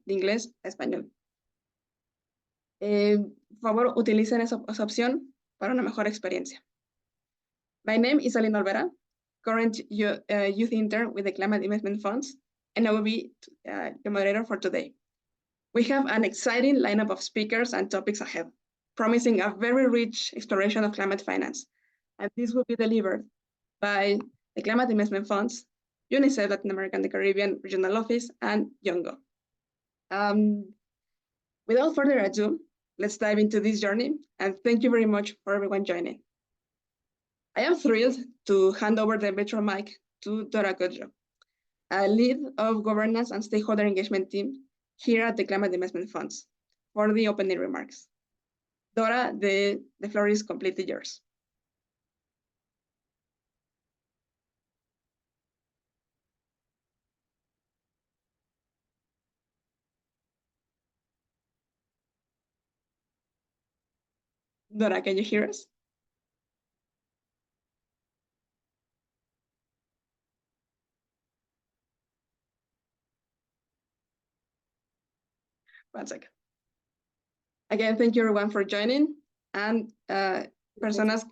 de inglés a español. Por favor, utilicen esa opción para una mejor experiencia. My name is Aline Olvera, current youth intern with the Climate Investment Funds, and I will be the moderator for today. We have an exciting lineup of speakers and topics ahead, promising a very rich exploration of climate finance. And this will be delivered by the Climate Investment Funds, UNICEF Latin America and the Caribbean Regional Office, and YONGO. Without further ado, let's dive into this journey, and thank you very much for everyone joining. I am thrilled to hand over the virtual mic to Dora Godjo, a lead of governance and stakeholder engagement team here at the Climate Investment Funds, for the opening remarks. Dora, the floor is completely yours. Dora, can you hear us? One second. Again, thank you everyone for joining. And personas,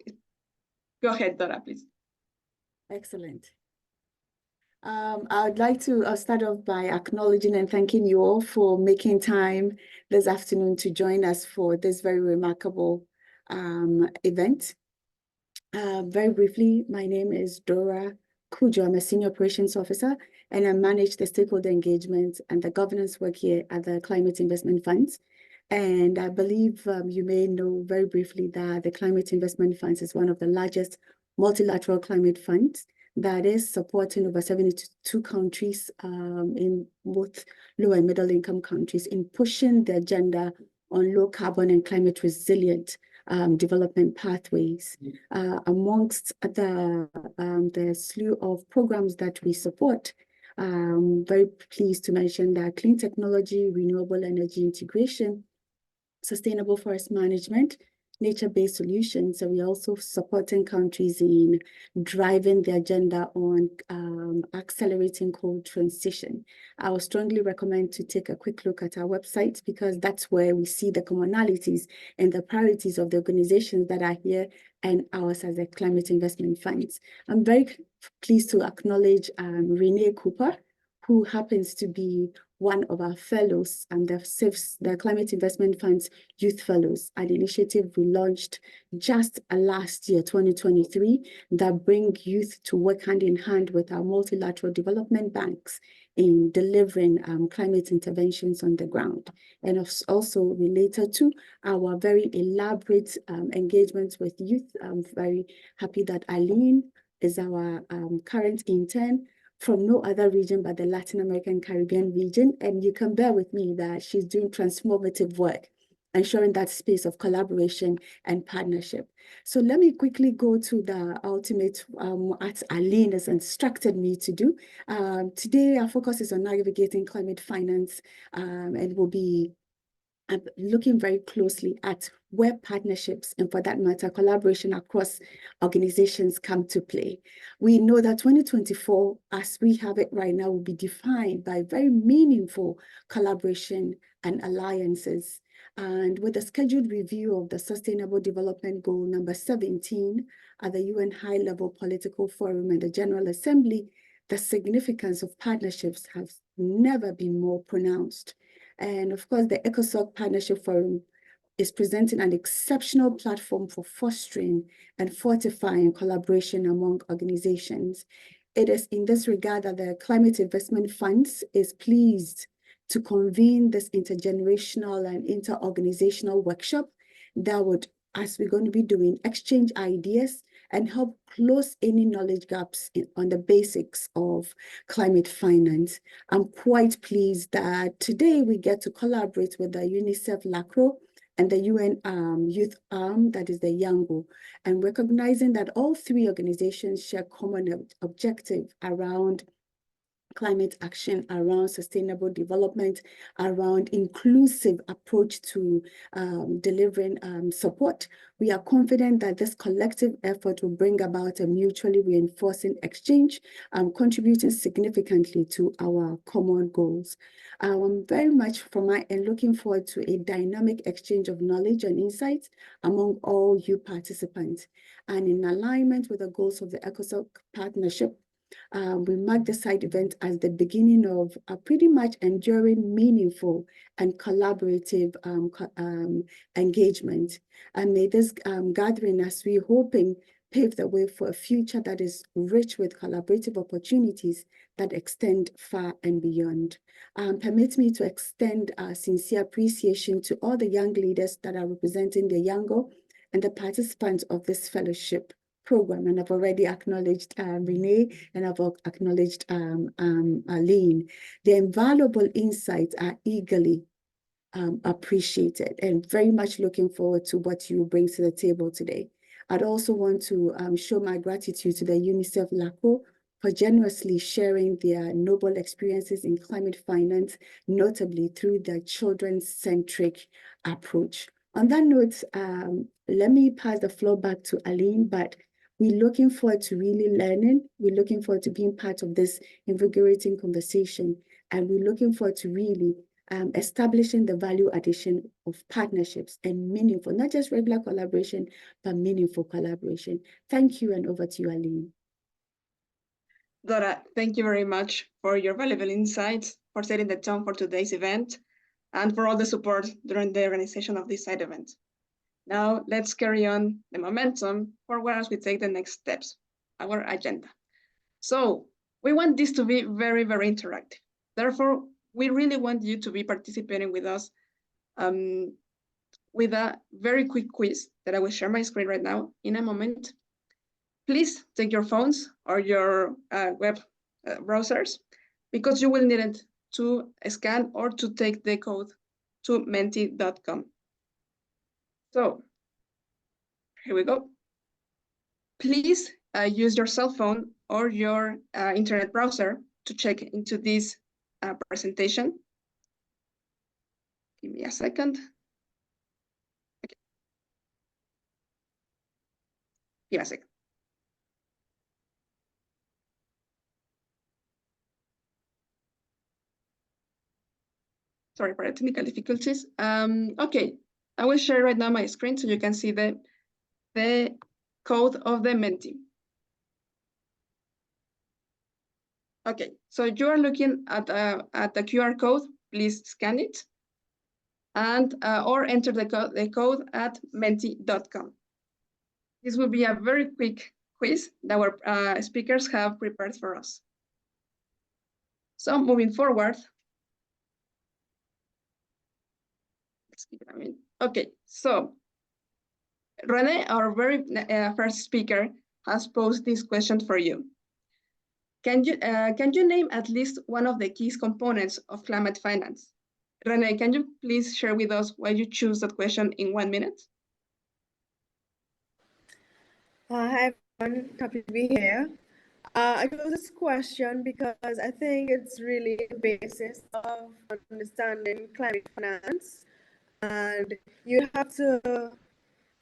go ahead, Dora, please. Excellent. I would like to start off by acknowledging and thanking you all for making time this afternoon to join us for this very remarkable event. Very briefly, my name is Dora Godjo. I'm a Senior Operations Officer, and I manage the stakeholder engagement and the governance work here at the Climate Investment Funds. And I believe you may know very briefly that the Climate Investment Funds is one of the largest multilateral climate funds that is supporting over 72 countries in both low and middle income countries in pushing the agenda on low carbon and climate resilient development pathways. Amongst the slew of programs that we support, very pleased to mention that clean technology, renewable energy integration, sustainable forest management, nature-based solutions. So we're also supporting countries in driving the agenda on accelerating coal transition. I would strongly recommend to take a quick look at our website, because that's where we see the commonalities and the priorities of the organizations that are here and ours as a Climate Investment Funds. I'm very pleased to acknowledge Renee Cooper, who happens to be one of our fellows and the Climate Investment Fund's Youth Fellows, an initiative we launched just last year, 2023, that bring youth to work hand in hand with our multilateral development banks in delivering climate interventions on the ground. And also related to our very elaborate engagements with youth. I'm very happy that Aline is our current intern from no other region but the Latin American Caribbean region. And you can bear with me that she's doing transformative work, ensuring that space of collaboration and partnership. So let me quickly go to the ultimate what Aline has instructed me to do. Today, our focus is on navigating climate finance, and we'll be looking very closely at where partnerships and, for that matter, collaboration across organizations come to play. We know that 2024, as we have it right now, will be defined by very meaningful collaboration and alliances. And with the scheduled review of the Sustainable Development Goal number 17 at the UN High-Level Political Forum and the General Assembly, the significance of partnerships has never been more pronounced. And of course, the ECOSOC Partnership Forum is presenting an exceptional platform for fostering and fortifying collaboration among organizations. It is in this regard that the Climate Investment Funds is pleased to convene this intergenerational and interorganizational workshop that would, as we're going to be doing, exchange ideas and help close any knowledge gaps on the basics of climate finance. I'm quite pleased that today we get to collaborate with the UNICEF LACRO and the UN Youth Arm, that is the YONGO, and recognizing that all three organizations share common objective around climate action, around sustainable development, around inclusive approach to delivering support. We are confident that this collective effort will bring about a mutually reinforcing exchange, contributing significantly to our common goals. I'm very much from my end looking forward to a dynamic exchange of knowledge and insights among all you participants. And in alignment with the goals of the ECOSOC partnership, we mark the side event as the beginning of a pretty much enduring, meaningful, and collaborative engagement. And may this gathering, as we're hoping, pave the way for a future that is rich with collaborative opportunities that extend far and beyond. Permit me to extend our sincere appreciation to all the young leaders that are representing the Yango and the participants of this fellowship program. And I've already acknowledged Renee, and I've acknowledged Aline. The invaluable insights are eagerly appreciated, and very much looking forward to what you bring to the table today. I'd also want to show my gratitude to the UNICEF LACO for generously sharing their noble experiences in climate finance, notably through their children-centric approach. On that note, let me pass the floor back to Aline, but we're looking forward to really learning. We're looking forward to being part of this invigorating conversation, and we're looking forward to really establishing the value addition of partnerships and meaningful, not just regular collaboration, but meaningful collaboration. Thank you, and over to you, Aline. Dora, thank you very much for your valuable insights, for setting the tone for today's event, and for all the support during the organization of this side event. Now, let's carry on the momentum forward as we take the next steps, our agenda. So, we want this to be very, very interactive. Therefore, we really want you to be participating with us with a very quick quiz that I will share my screen right now in a moment. Please take your phones or your web browsers, because you will need it to scan or to take the code to menti.com. So here we go. Please use your cell phone or your internet browser to check into this presentation. Give me a second. Okay. Give me a second. Sorry for the technical difficulties. Okay, I will share right now my screen so you can see the code of the Menti. Okay, so you are looking at the QR code. Please scan it, and or enter the code at menti.com. This will be a very quick quiz that our speakers have prepared for us. So moving forward, let's give it a minute. Okay, so Rene, our very first speaker, has posed this question for you. Can you name at least one of the key components of climate finance? Rene, can you please share with us why you choose that question in 1 minute? Hi everyone, happy to be here. I chose this question because I think it's really the basis of understanding climate finance, and you have to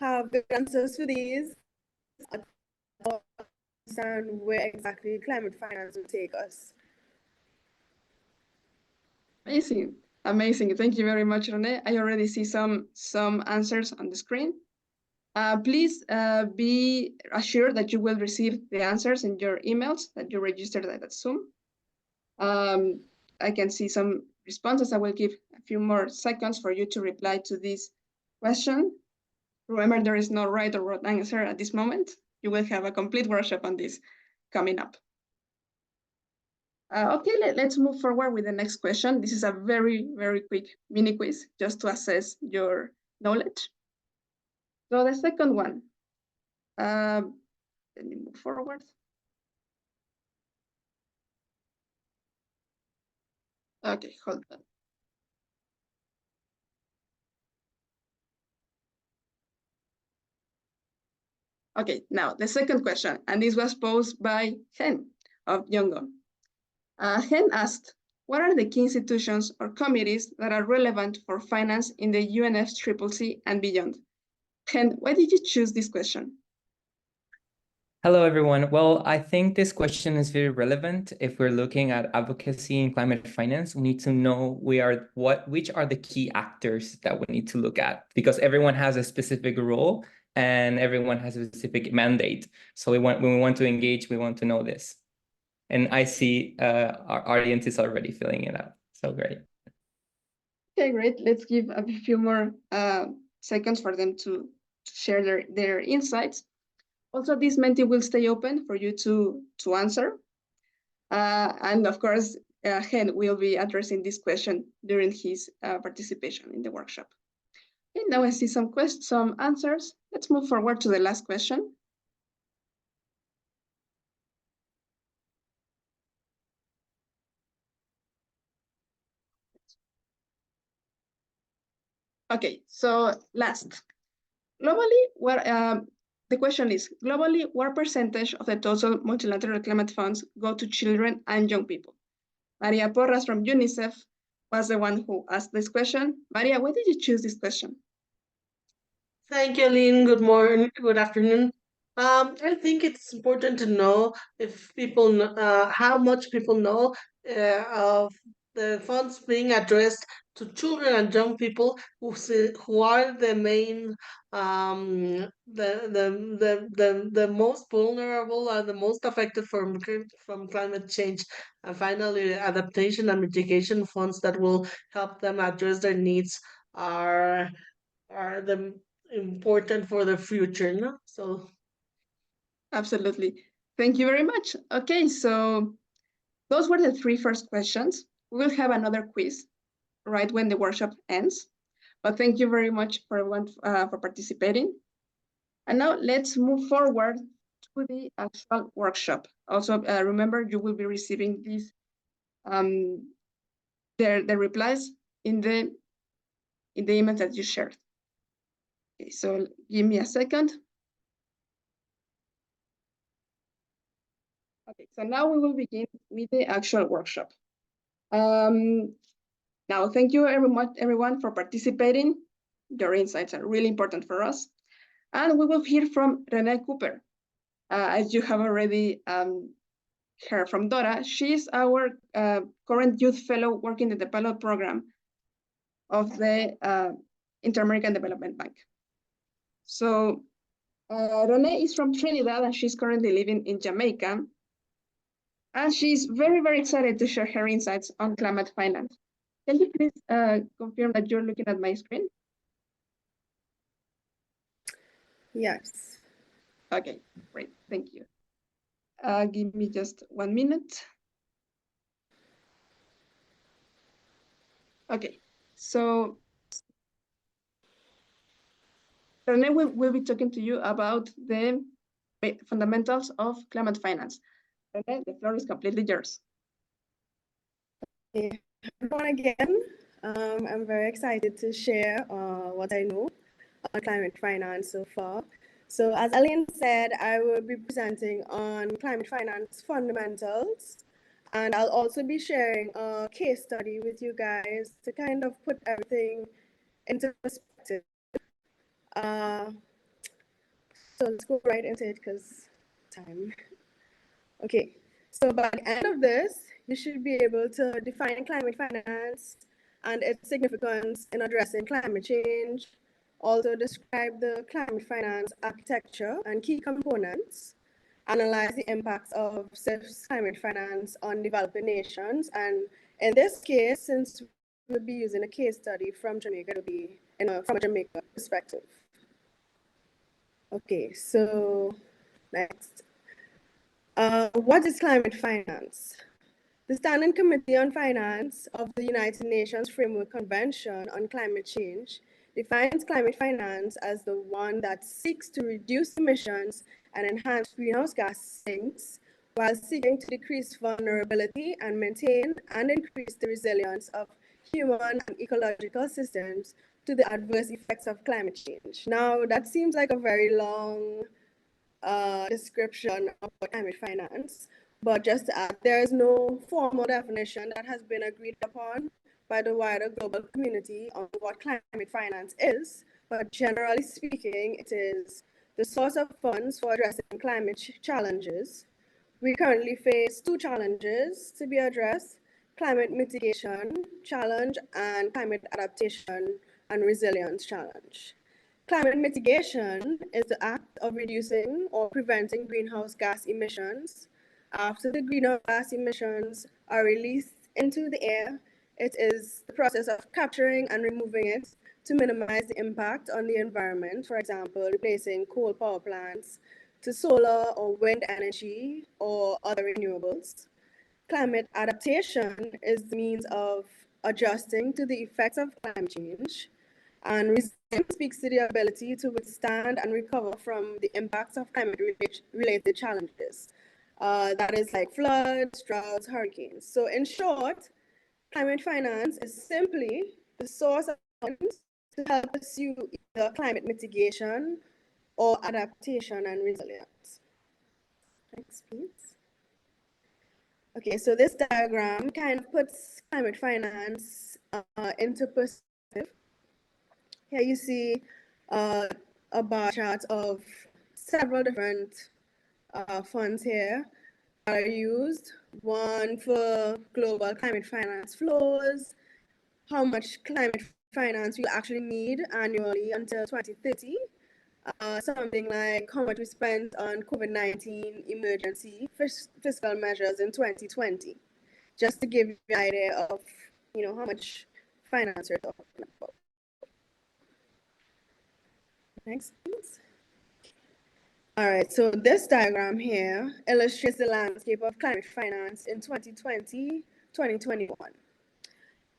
have good answers for these to understand where exactly climate finance will take us. Amazing, amazing. Thank you very much, Rene. I already see some answers on the screen. Please be assured that you will receive the answers in your emails that you registered at Zoom. I can see some responses. I will give a few more seconds for you to reply to this question. Remember, there is no right or wrong answer at this moment. You will have a complete workshop on this coming up. Okay, let's move forward with the next question. This is a very, very quick mini quiz just to assess your knowledge. So the second one, let me move forward. Okay, hold on. Okay, now the second question, and this was posed by Hen of Yongo. Hen asked, what are the key institutions or committees that are relevant for finance in the UNFCCC and beyond? Hen, why did you choose this question? Hello, everyone. Well, I think this question is very relevant. If we're looking at advocacy and climate finance, we need to know which are the key actors that we need to look at, because everyone has a specific role and everyone has a specific mandate. So when we want to engage, we want to know this. And I see our audience is already filling it out. So great. Okay, great. Let's give a few more seconds for them to share their insights. Also, this Menti will stay open for you to answer. And of course, Hen will be addressing this question during his participation in the workshop. Okay, now I see some answers. Let's move forward to the last question. Okay, so last. Globally, the question is, globally, what percentage of the total multilateral climate funds go to children and young people? Maria Porras from UNICEF was the one who asked this question. Maria, why did you choose this question? Thank you, Aline. Good morning, good afternoon. I think it's important to know if people how much people know of the funds being addressed to children and young people who are the main the most vulnerable and the most affected from climate change, and finally adaptation and mitigation funds that will help them address their needs are the important for the future, no? So Absolutely. Thank you very much. Okay, so those were the three first questions. We will have another quiz right when the workshop ends. But thank you very much for everyone for participating. And now let's move forward to the actual workshop. Also, remember you will be receiving these the replies in the email that you shared. Okay, so give me a second. Okay, so now we will begin with the actual workshop. Now, thank you everyone for participating. Your insights are really important for us. And we will hear from Renee Cooper. As you have already heard from Dora, she is our current youth fellow working in the pilot program of the Inter-American Development Bank. So Renee is from Trinidad and she's currently living in Jamaica. And she's very, very excited to share her insights on climate finance. Can you please confirm that you're looking at my screen? Yes. Okay, great, thank you. Give me just 1 minute. Okay, so Renee will be talking to you about the fundamentals of climate finance. Renee, the floor is completely yours. Hey, everyone again. I'm very excited to share what I know on climate finance so far. So as Aline said, I will be presenting on climate finance fundamentals, and I'll also be sharing a case study with you guys to kind of put everything into perspective. So let's go right into it because time. Okay, so by the end of this, you should be able to define climate finance and its significance in addressing climate change, also describe the climate finance architecture and key components, analyze the impacts of CIF's climate finance on developing nations, and in this case, since we'll be using a case study from Jamaica, it'll be from a Jamaica perspective. Okay, so next. What is climate finance? The Standing Committee on Finance of the United Nations Framework Convention on Climate Change defines climate finance as the one that seeks to reduce emissions and enhance greenhouse gas sinks while seeking to decrease vulnerability and maintain and increase the resilience of human and ecological systems to the adverse effects of climate change. Now, that seems like a very long description of climate finance, But just to add, there is no formal definition that has been agreed upon by the wider global community on what climate finance is, but generally speaking, it is the source of funds for addressing climate challenges. We currently face two challenges to be addressed: climate mitigation challenge and climate adaptation and resilience challenge. Climate mitigation is the act of reducing or preventing greenhouse gas emissions. After the greenhouse gas emissions are released into the air, it is the process of capturing and removing it to minimize the impact on the environment, for example, replacing coal power plants to solar or wind energy or other renewables. Climate adaptation is the means of adjusting to the effects of climate change, and resilience speaks to the ability to withstand and recover from the impacts of climate-related challenges. That is like floods, droughts, hurricanes. So in short, climate finance is simply the source of funds to help pursue either climate mitigation or adaptation and resilience. Next, please. Okay, so this diagram kind of puts climate finance into perspective. Here you see a bar chart of several different funds here that are used. One for global climate finance flows, how much climate finance we actually need annually until 2030. Something like how much we spent on COVID-19 emergency fiscal measures in 2020, just to give you an idea of, how much finance we're talking about. Next, please. All right, so this diagram here illustrates the landscape of climate finance in 2020, 2021.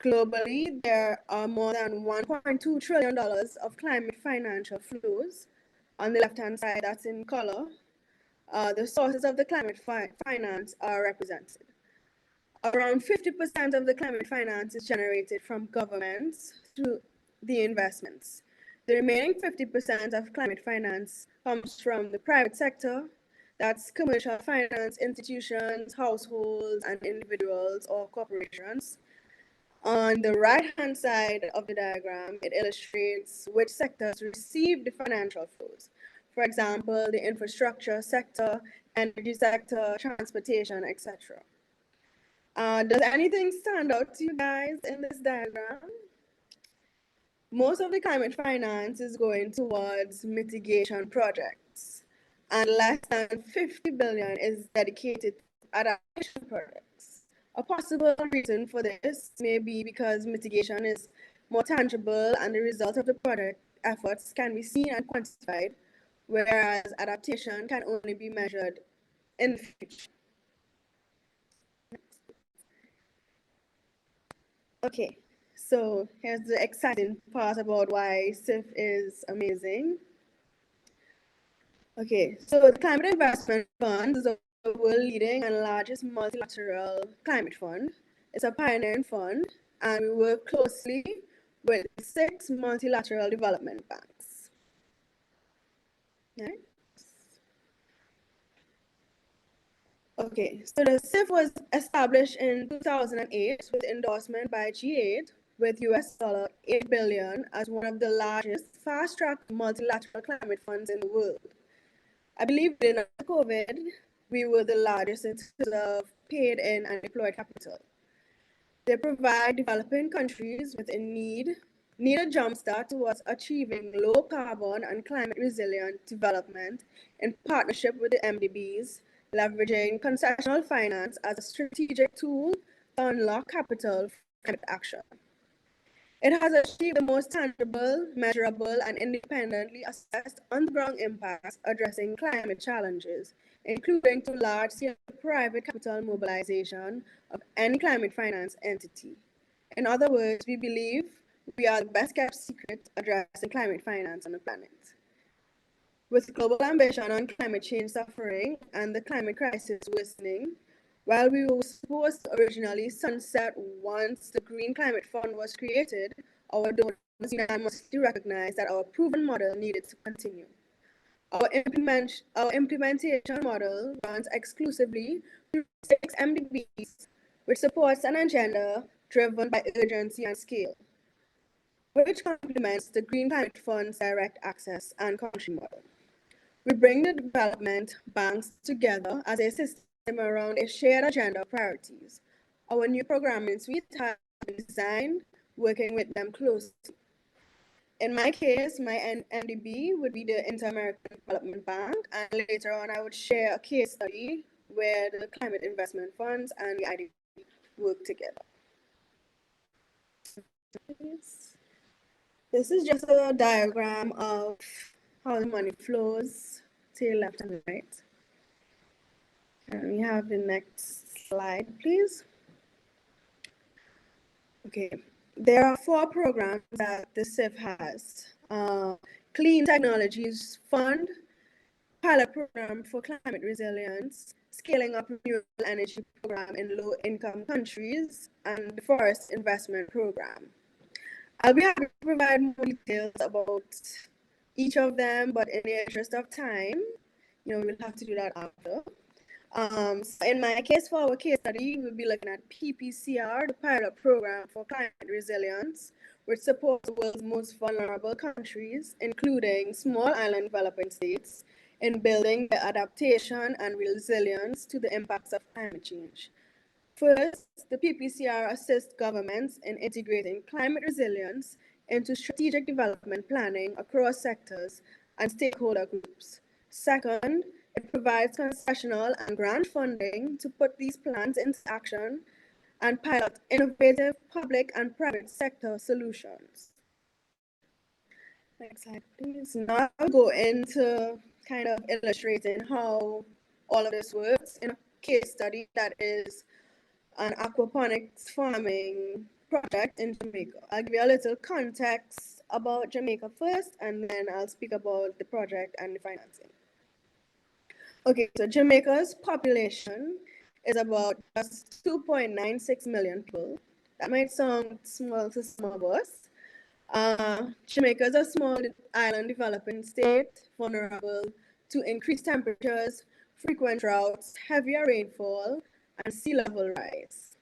Globally, there are more than $1.2 trillion of climate financial flows. On the left-hand side, that's in color. The sources of the climate finance are represented. Around 50% of the climate finance is generated from governments through the investments. The remaining 50% of climate finance comes from the private sector. That's commercial finance institutions, households, and individuals or corporations. On the right-hand side of the diagram, it illustrates which sectors receive the financial flows. For example, the infrastructure sector, energy sector, transportation, etc. Does anything stand out to you guys in this diagram? Most of the climate finance is going towards mitigation projects, and less than 50 billion is dedicated to adaptation projects. A possible reason for this may be because mitigation is more tangible and the result of the project efforts can be seen and quantified, whereas adaptation can only be measured in the future. Okay, so here's the exciting part about why CIF is amazing. Okay, so the Climate Investment Fund is the world leading and largest multilateral climate fund. It's a pioneering fund, and we work closely with 6 multilateral development banks. Right? Okay, so the CIF was established in 2008 with endorsement by G8 with $8 billion as one of the largest fast-track multilateral climate funds in the world. I believe during COVID, we were the largest in terms of paid-in and deployed capital. They provide developing countries with a need a jumpstart towards achieving low carbon and climate resilient development in partnership with the MDBs, leveraging concessional finance as a strategic tool to unlock capital for climate action. It has achieved the most tangible, measurable, and independently assessed on-the-ground impacts addressing climate challenges, including to large-scale private capital mobilization of any climate finance entity. In other words, we believe we are the best-kept secret addressing climate finance on the planet. With global ambition on climate change suffering and the climate crisis worsening, while we were supposed to originally sunset once the Green Climate Fund was created, our donors unanimously recognized that our proven model needed to continue. Our implementation model runs exclusively through 6 MDBs, which supports an agenda driven by urgency and scale, which complements the Green Climate Fund's direct access and country model. We bring the development banks together as a system around a shared agenda of priorities. Our new programming suite has been designed working with them closely. In my case, my MDB would be the Inter-American Development Bank, and later on I would share a case study where the Climate Investment Funds and the IDB work together. This is just a diagram of how the money flows to your left and right. And we have the next slide, please. Okay, there are 4 programs that the CIF has. Clean Technologies Fund, Pilot Program for Climate Resilience, Scaling Up Renewable Energy Program in Low-Income Countries, and the Forest Investment Program. I'll be happy to provide more details about each of them, but in the interest of time, we'll have to do that after. So in my case, for our case study, we'll be looking at PPCR, the Pilot Program for Climate Resilience, which supports the world's most vulnerable countries, including small island developing states, in building their adaptation and resilience to the impacts of climate change. First, the PPCR assists governments in integrating climate resilience into strategic development planning across sectors and stakeholder groups. Second, it provides concessional and grant funding to put these plans into action and pilot innovative public and private sector solutions. Next slide, please. Now I'll go into kind of illustrating how all of this works in a case study that is an aquaponics farming project in Jamaica. I'll give you a little context about Jamaica first, and then I'll speak about the project and the financing. Okay, so Jamaica's population is about just 2.96 million people. That might sound small to some of us. Jamaica is a small island developing state, vulnerable to increased temperatures, frequent droughts, heavier rainfall, and sea level rise.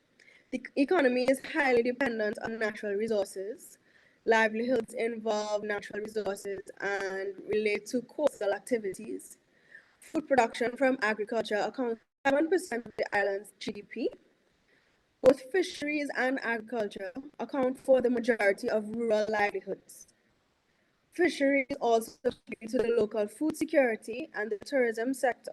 The economy is highly dependent on natural resources. Livelihoods involve natural resources and relate to coastal activities. Food production from agriculture accounts for 7% of the island's GDP. Both fisheries and agriculture account for the majority of rural livelihoods. Fisheries also contribute to the local food security and the tourism sector.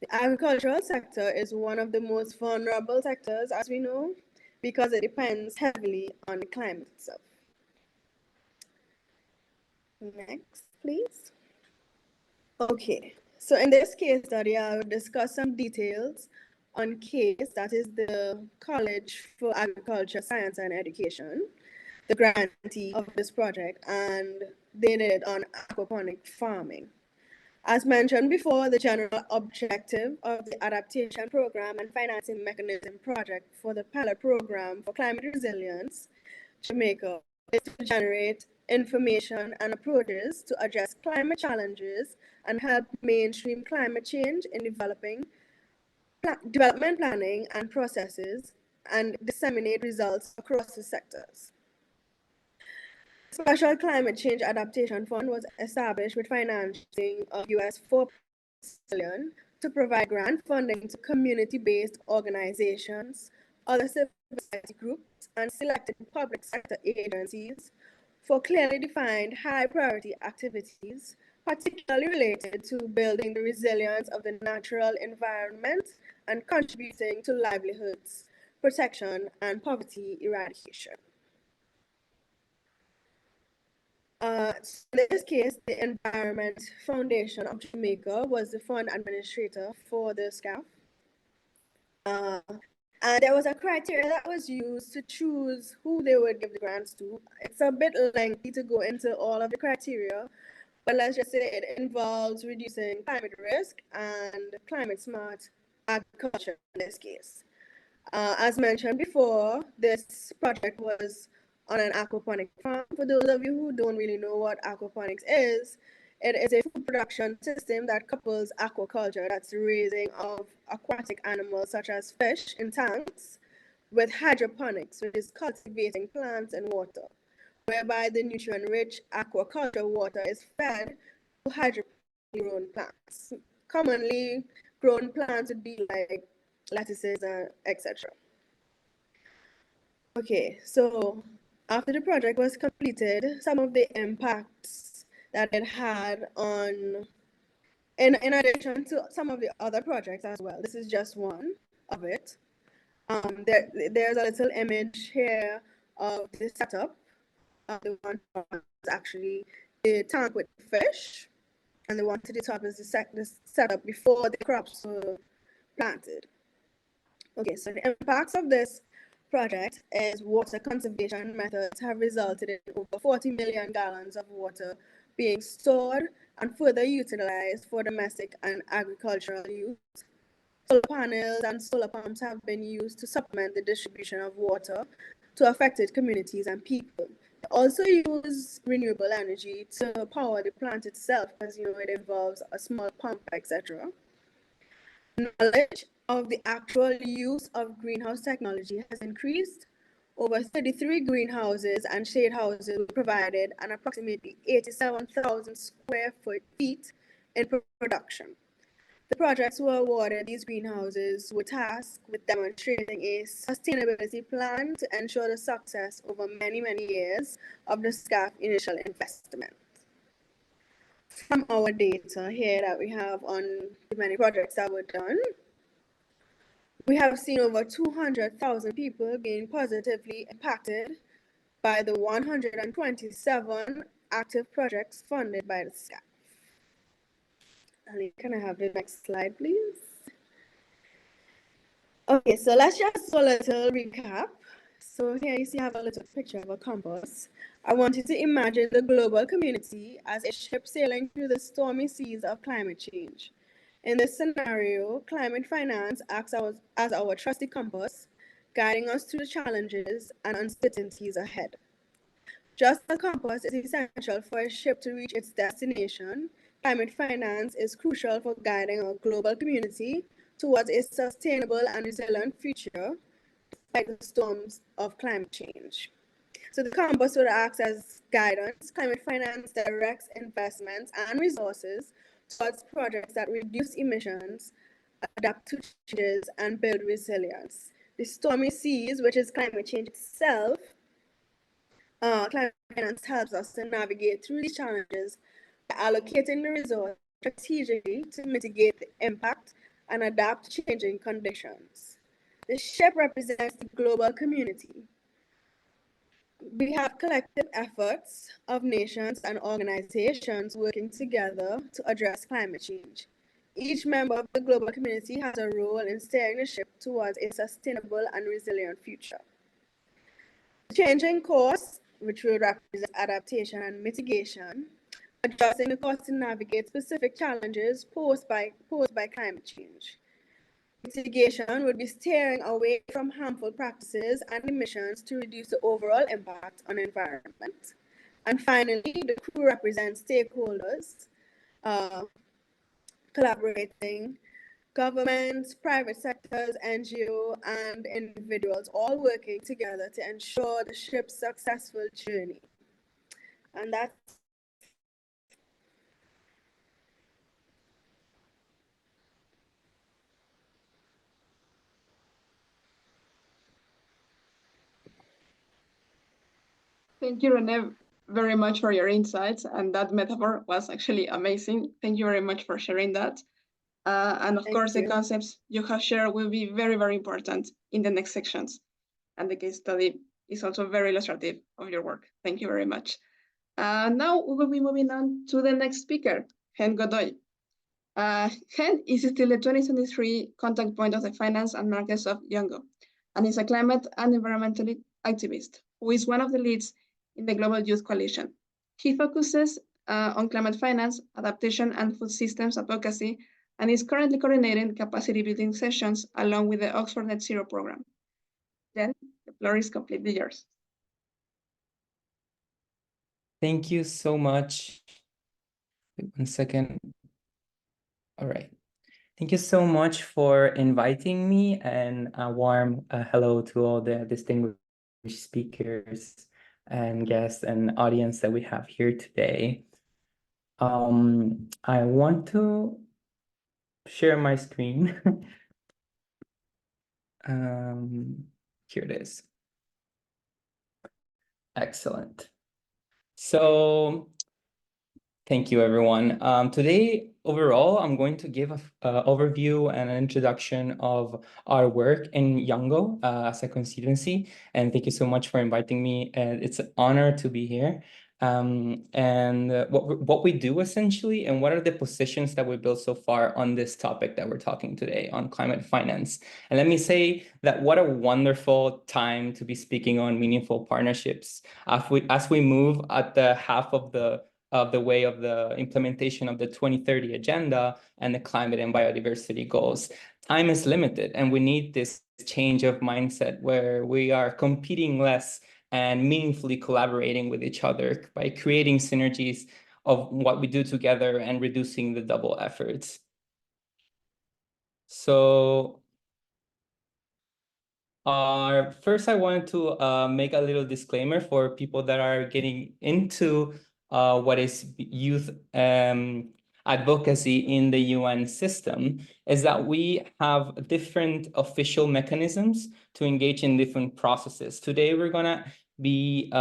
The agricultural sector is one of the most vulnerable sectors, as we know, because it depends heavily on the climate itself. Next, please. Okay, so in this case study, I will discuss some details on CASE, that is the College for Agriculture, Science and Education, the grantee of this project, and they did it on aquaponic farming. As mentioned before, the general objective of the adaptation program and financing mechanism project for the pilot program for climate resilience, Jamaica, is to generate information and approaches to address climate challenges and help mainstream climate change in development planning and processes and disseminate results across the sectors. Special Climate Change Adaptation Fund was established with financing of US $4 billion to provide grant funding to community-based organizations, other civil society groups, and selected public sector agencies for clearly defined high-priority activities, particularly related to building the resilience of the natural environment and contributing to livelihoods, protection, and poverty eradication. In this case, the Environment Foundation of Jamaica was the fund administrator for the SCAF. And there was a criteria that was used to choose who they would give the grants to. It's a bit lengthy to go into all of the criteria, but let's just say it involves reducing climate risk and climate smart agriculture in this case. As mentioned before, this project was on an aquaponic farm. For those of you who don't really know what aquaponics is, It is a food production system that couples aquaculture, that's the raising of aquatic animals such as fish in tanks, with hydroponics, which is cultivating plants in water, whereby the nutrient-rich aquaculture water is fed to hydroponically grown plants. Commonly grown plants would be like lettuces, etc. Okay, so after the project was completed, some of the impacts that it had on, in addition to some of the other projects as well, this is just one of it. There's a little image here of the setup. The one was actually the tank with fish, and the one to the top is the setup before the crops were planted. Okay, so the impacts of this project is water conservation methods have resulted in over 40 million gallons of water being stored and further utilized for domestic and agricultural use. Solar panels and solar pumps have been used to supplement the distribution of water to affected communities and people. They also use renewable energy to power the plant itself, because it involves a small pump, etc. Knowledge of the actual use of greenhouse technology has increased. Over 33 greenhouses and shade houses were provided, and approximately 87,000 square feet in production. The projects were awarded these greenhouses were tasked with demonstrating a sustainability plan to ensure the success over many, many years of the SCAF initial investment. From our data here that we have on the many projects that were done, we have seen over 200,000 people being positively impacted by the 127 active projects funded by the SCAF. Can I have the next slide, please? Okay, so let's just do a little recap. So here you see I have a little picture of a compass. I want you to imagine the global community as a ship sailing through the stormy seas of climate change. In this scenario, climate finance acts as our trusty compass, guiding us through the challenges and uncertainties ahead. Just as a compass is essential for a ship to reach its destination, climate finance is crucial for guiding our global community towards a sustainable and resilient future despite the storms of climate change. So the compass would act as guidance. Climate finance directs investments and resources towards projects that reduce emissions, adapt to changes, and build resilience. The stormy seas, which is climate change itself, climate finance helps us to navigate through these challenges by allocating the resources strategically to mitigate the impact and adapt to changing conditions. The ship represents the global community. We have collective efforts of nations and organizations working together to address climate change. Each member of the global community has a role in steering the ship towards a sustainable and resilient future. Changing course, which will represent adaptation and mitigation, adjusting the course to navigate specific challenges posed by climate change. Mitigation would be steering away from harmful practices and emissions to reduce the overall impact on the environment. And finally, the crew represents stakeholders, collaborating governments, private sectors, NGO, and individuals all working together to ensure the ship's successful journey. And that's Thank you, Renee, very much for your insights. And that metaphor was actually amazing. Thank you very much for sharing that. And of course, the concepts you have shared will be very, very important in the next sections. And the case study is also very illustrative of your work. Thank you very much. Now we will be moving on to the next speaker, Hen Godoy. Hen is still the 2023 contact point of the finance and markets of Yongo, and is a climate and environmental activist who is one of the leads in the Global Youth Coalition. He focuses on climate finance, adaptation, and food systems advocacy, and is currently coordinating capacity building sessions along with the Oxford Net Zero program. Then the floor is completely yours. Thank you so much. Wait 1 second. All right. Thank you so much for inviting me, and a warm hello to all the distinguished speakers and guests and audience that we have here today. I want to share my screen. Here it is. Excellent. So thank you, everyone. Today, overall, I'm going to give an overview and an introduction of our work in Yango as a constituency. And thank you so much for inviting me. It's an honor to be here. And what we do essentially, and what are the positions that we built so far on this topic that we're talking today on climate finance. And let me say that what a wonderful time to be speaking on meaningful partnerships. As we move at the half of the way of the implementation of the 2030 agenda and the climate and biodiversity goals. Time is limited, and we need this change of mindset where we are competing less and meaningfully collaborating with each other by creating synergies of what we do together and reducing the double efforts. So first, I wanted to make a little disclaimer for people that are getting into what is youth advocacy in the UN system, is that we have different official mechanisms to engage in different processes. Today, we're gonna be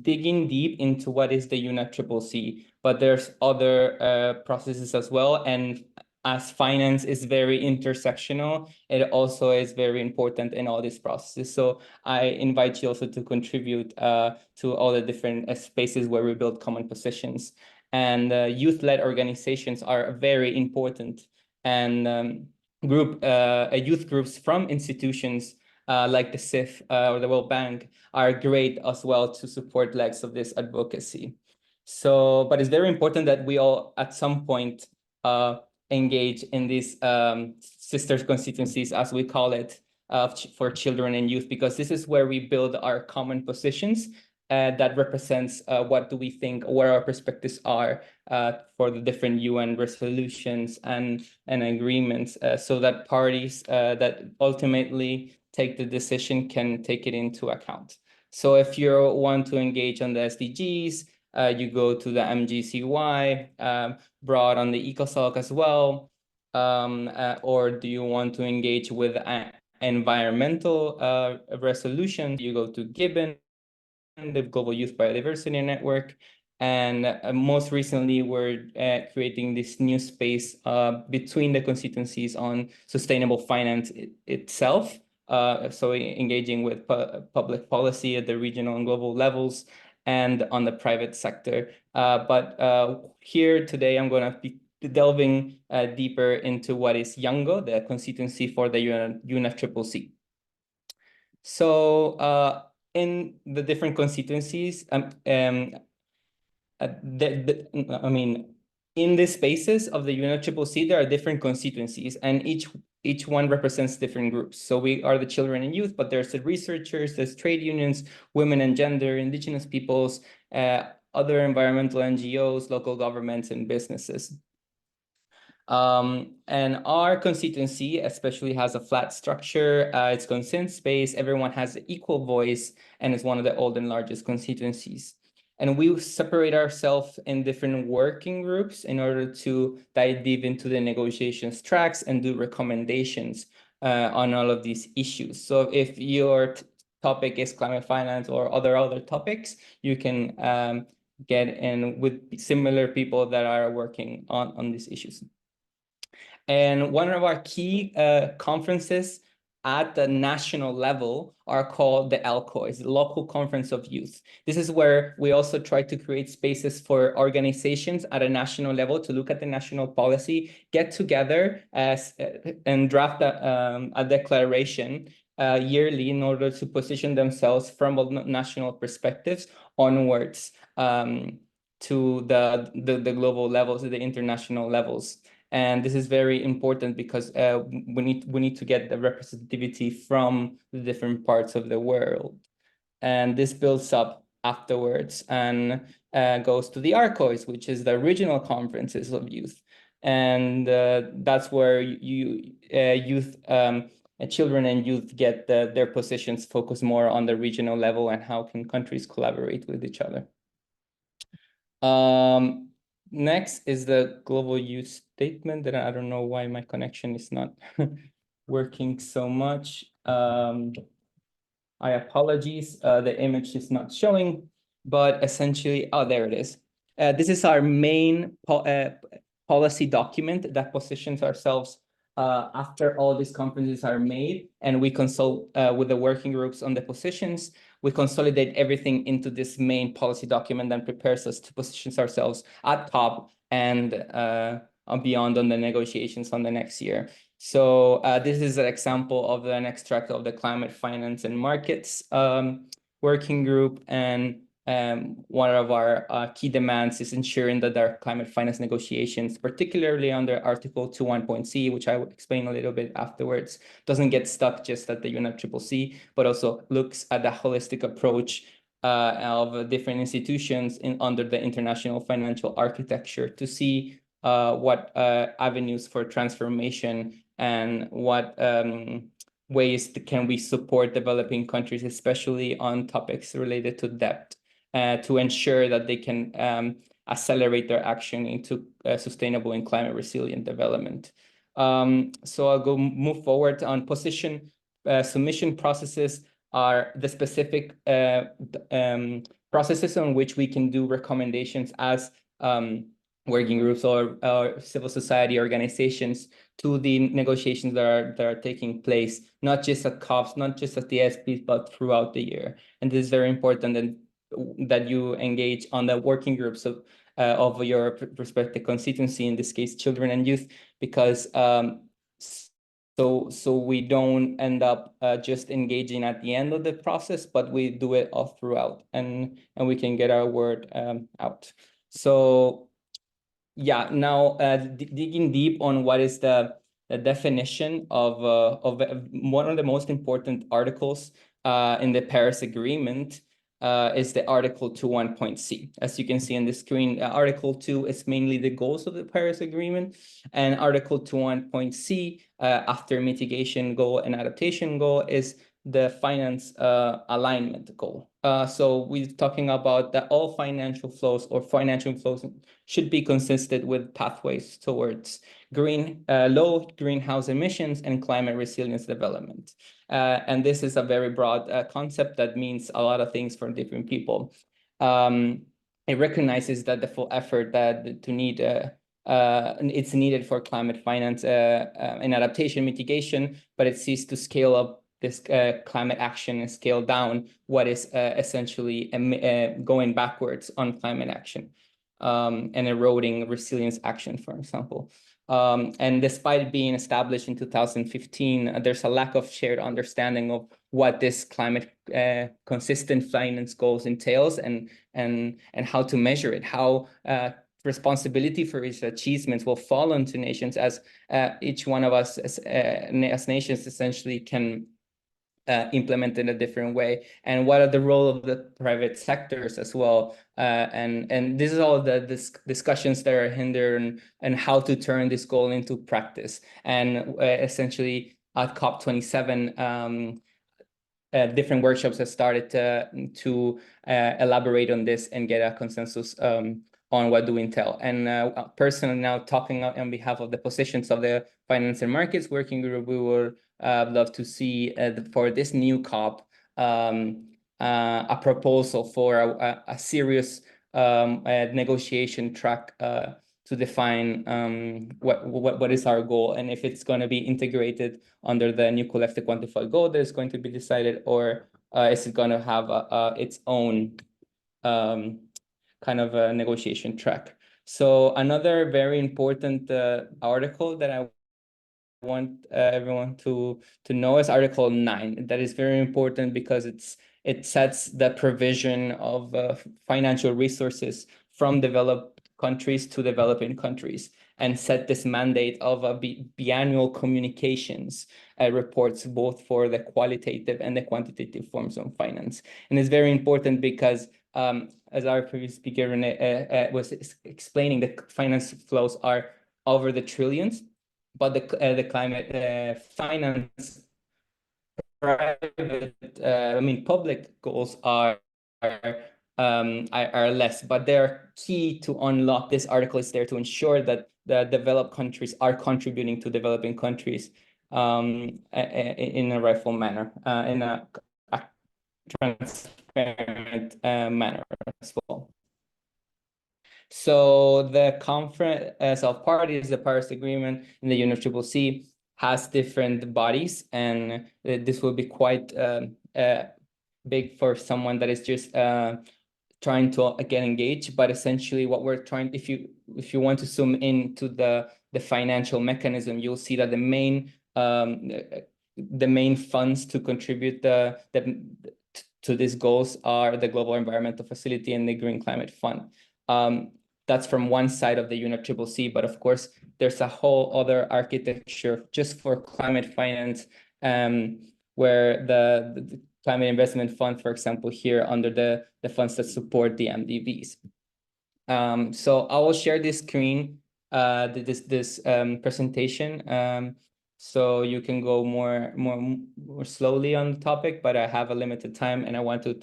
digging deep into what is the UNFCCC, but there's other processes as well. And as finance is very intersectional, it also is very important in all these processes. So I invite you also to contribute to all the different spaces where we build common positions. And youth-led organizations are very important. And youth groups from institutions like the CIF or the World Bank are great as well to support legs of this advocacy. So, but it's very important that we all at some point engage in these sister constituencies, as we call it, for children and youth, because this is where we build our common positions that represents what do we think, what our perspectives are for the different UN resolutions and agreements, so that parties that ultimately take the decision can take it into account. So if you want to engage on the SDGs, you go to the MGCY, broad on the ECOSOC as well, or do you want to engage with environmental resolution? You go to Gibbon, the Global Youth Biodiversity Network, and most recently we're creating this new space between the constituencies on sustainable finance itself. So engaging with public policy at the regional and global levels, and on the private sector. But here today, I'm going to be delving deeper into what is Yango, the constituency for the UNFCCC. So in the different constituencies, I mean, in the spaces of the UNFCCC, there are different constituencies, and each one represents different groups. So we are the children and youth, but there's the researchers, there's trade unions, women and gender, indigenous peoples, other environmental NGOs, local governments, and businesses. And our constituency especially has a flat structure. It's consent-based, everyone has an equal voice, and it's one of the old and largest constituencies. And we separate ourselves in different working groups in order to dive deep into the negotiations tracks and do recommendations on all of these issues. So if your topic is climate finance or other topics, you can get in with similar people that are working on these issues. And one of our key conferences at the national level are called the LCOYs, the Local Conference of Youth. This is where we also try to create spaces for organizations at a national level to look at the national policy, get together and draft a declaration yearly in order to position themselves from national perspectives onwards to the global levels, to the international levels. And this is very important because we need to get the representativity from the different parts of the world. And this builds up afterwards and goes to the ARCOIS, which is the regional conferences of youth. And that's where children and youth get their positions focused more on the regional level and how can countries collaborate with each other. Next is the Global Youth Statement that I don't know why my connection is not working so much. I apologize, the image is not showing, but essentially, oh, there it is. This is our main policy document that positions ourselves after all these conferences are made, and we consult with the working groups on the positions. We consolidate everything into this main policy document that prepares us to position ourselves at top and beyond on the negotiations on the next year. So this is an example of an extract of the Climate Finance and Markets working group, and one of our key demands is ensuring that our climate finance negotiations, particularly under Article 21.c, which I will explain a little bit afterwards, doesn't get stuck just at the UNFCCC, but also looks at the holistic approach of different institutions under the international financial architecture to see what avenues for transformation and what ways can we support developing countries, especially on topics related to debt, to ensure that they can accelerate their action into sustainable and climate resilient development. So I'll move forward on position. Submission processes are the specific processes on which we can do recommendations as working groups or civil society organizations to the negotiations that are taking place, not just at COPs, not just at the SPs, but throughout the year. And this is very important that you engage on the working groups of your respective constituency, in this case, children and youth, because so we don't end up just engaging at the end of the process, but we do it all throughout, and we can get our word out. So yeah, now digging deep on what is the definition of one of the most important articles in the Paris Agreement is the Article 21.c. As you can see on the screen, Article 2 is mainly the goals of the Paris Agreement, and Article 21.c, after mitigation goal and adaptation goal, is the finance alignment goal. So we're talking about that all financial flows should be consistent with pathways towards low greenhouse emissions and climate resilience development. And this is a very broad concept that means a lot of things for different people. It recognizes that the full effort it's needed for climate finance and adaptation mitigation, but it seeks to scale up this climate action and scale down what is essentially going backwards on climate action and eroding resilience action, for example. And despite it being established in 2015, there's a lack of shared understanding of what this climate consistent finance goals entails and how to measure it, how responsibility for its achievements will fall onto nations, as each one of us as nations essentially can implement in a different way, and what are the role of the private sectors as well, and this is all the discussions that are hindered and how to turn this goal into practice. And essentially at COP27 different workshops have started to elaborate on this and get a consensus on what do we entail. And personally, now talking on behalf of the positions of the Finance and Markets Working Group, we would love to see for this new COP a proposal for a serious negotiation track to define what is our goal, and if it's going to be integrated under the new collective quantified goal that is going to be decided, or is it going to have its own kind of a negotiation track. So another very important article that I want everyone to know is Article 9. That is very important because it sets the provision of financial resources from developed countries to developing countries, and set this mandate of biannual communications reports, both for the qualitative and the quantitative forms of finance. And it's very important because as our previous speaker Renee was explaining, the finance flows are over the trillions, but the climate finance private, public goals are less, but they're key to unlock. This article is there to ensure that the developed countries are contributing to developing countries in a rightful manner, in a transparent manner as well. So the Conference of Parties, the Paris Agreement, and the UNFCCC has different bodies, and this will be quite big for someone that is just trying to get engaged. But essentially, what we're trying, if you want to zoom into the financial mechanism, you'll see that the main funds to contribute to these goals are the Global Environmental Facility and the Green Climate Fund. That's from one side of the UNFCCC, but of course, there's a whole other architecture just for climate finance, where the Climate Investment Fund, for example, here under the funds that support the MDVs. So I will share this screen, this presentation, so you can go more slowly on the topic, but I have a limited time and I want to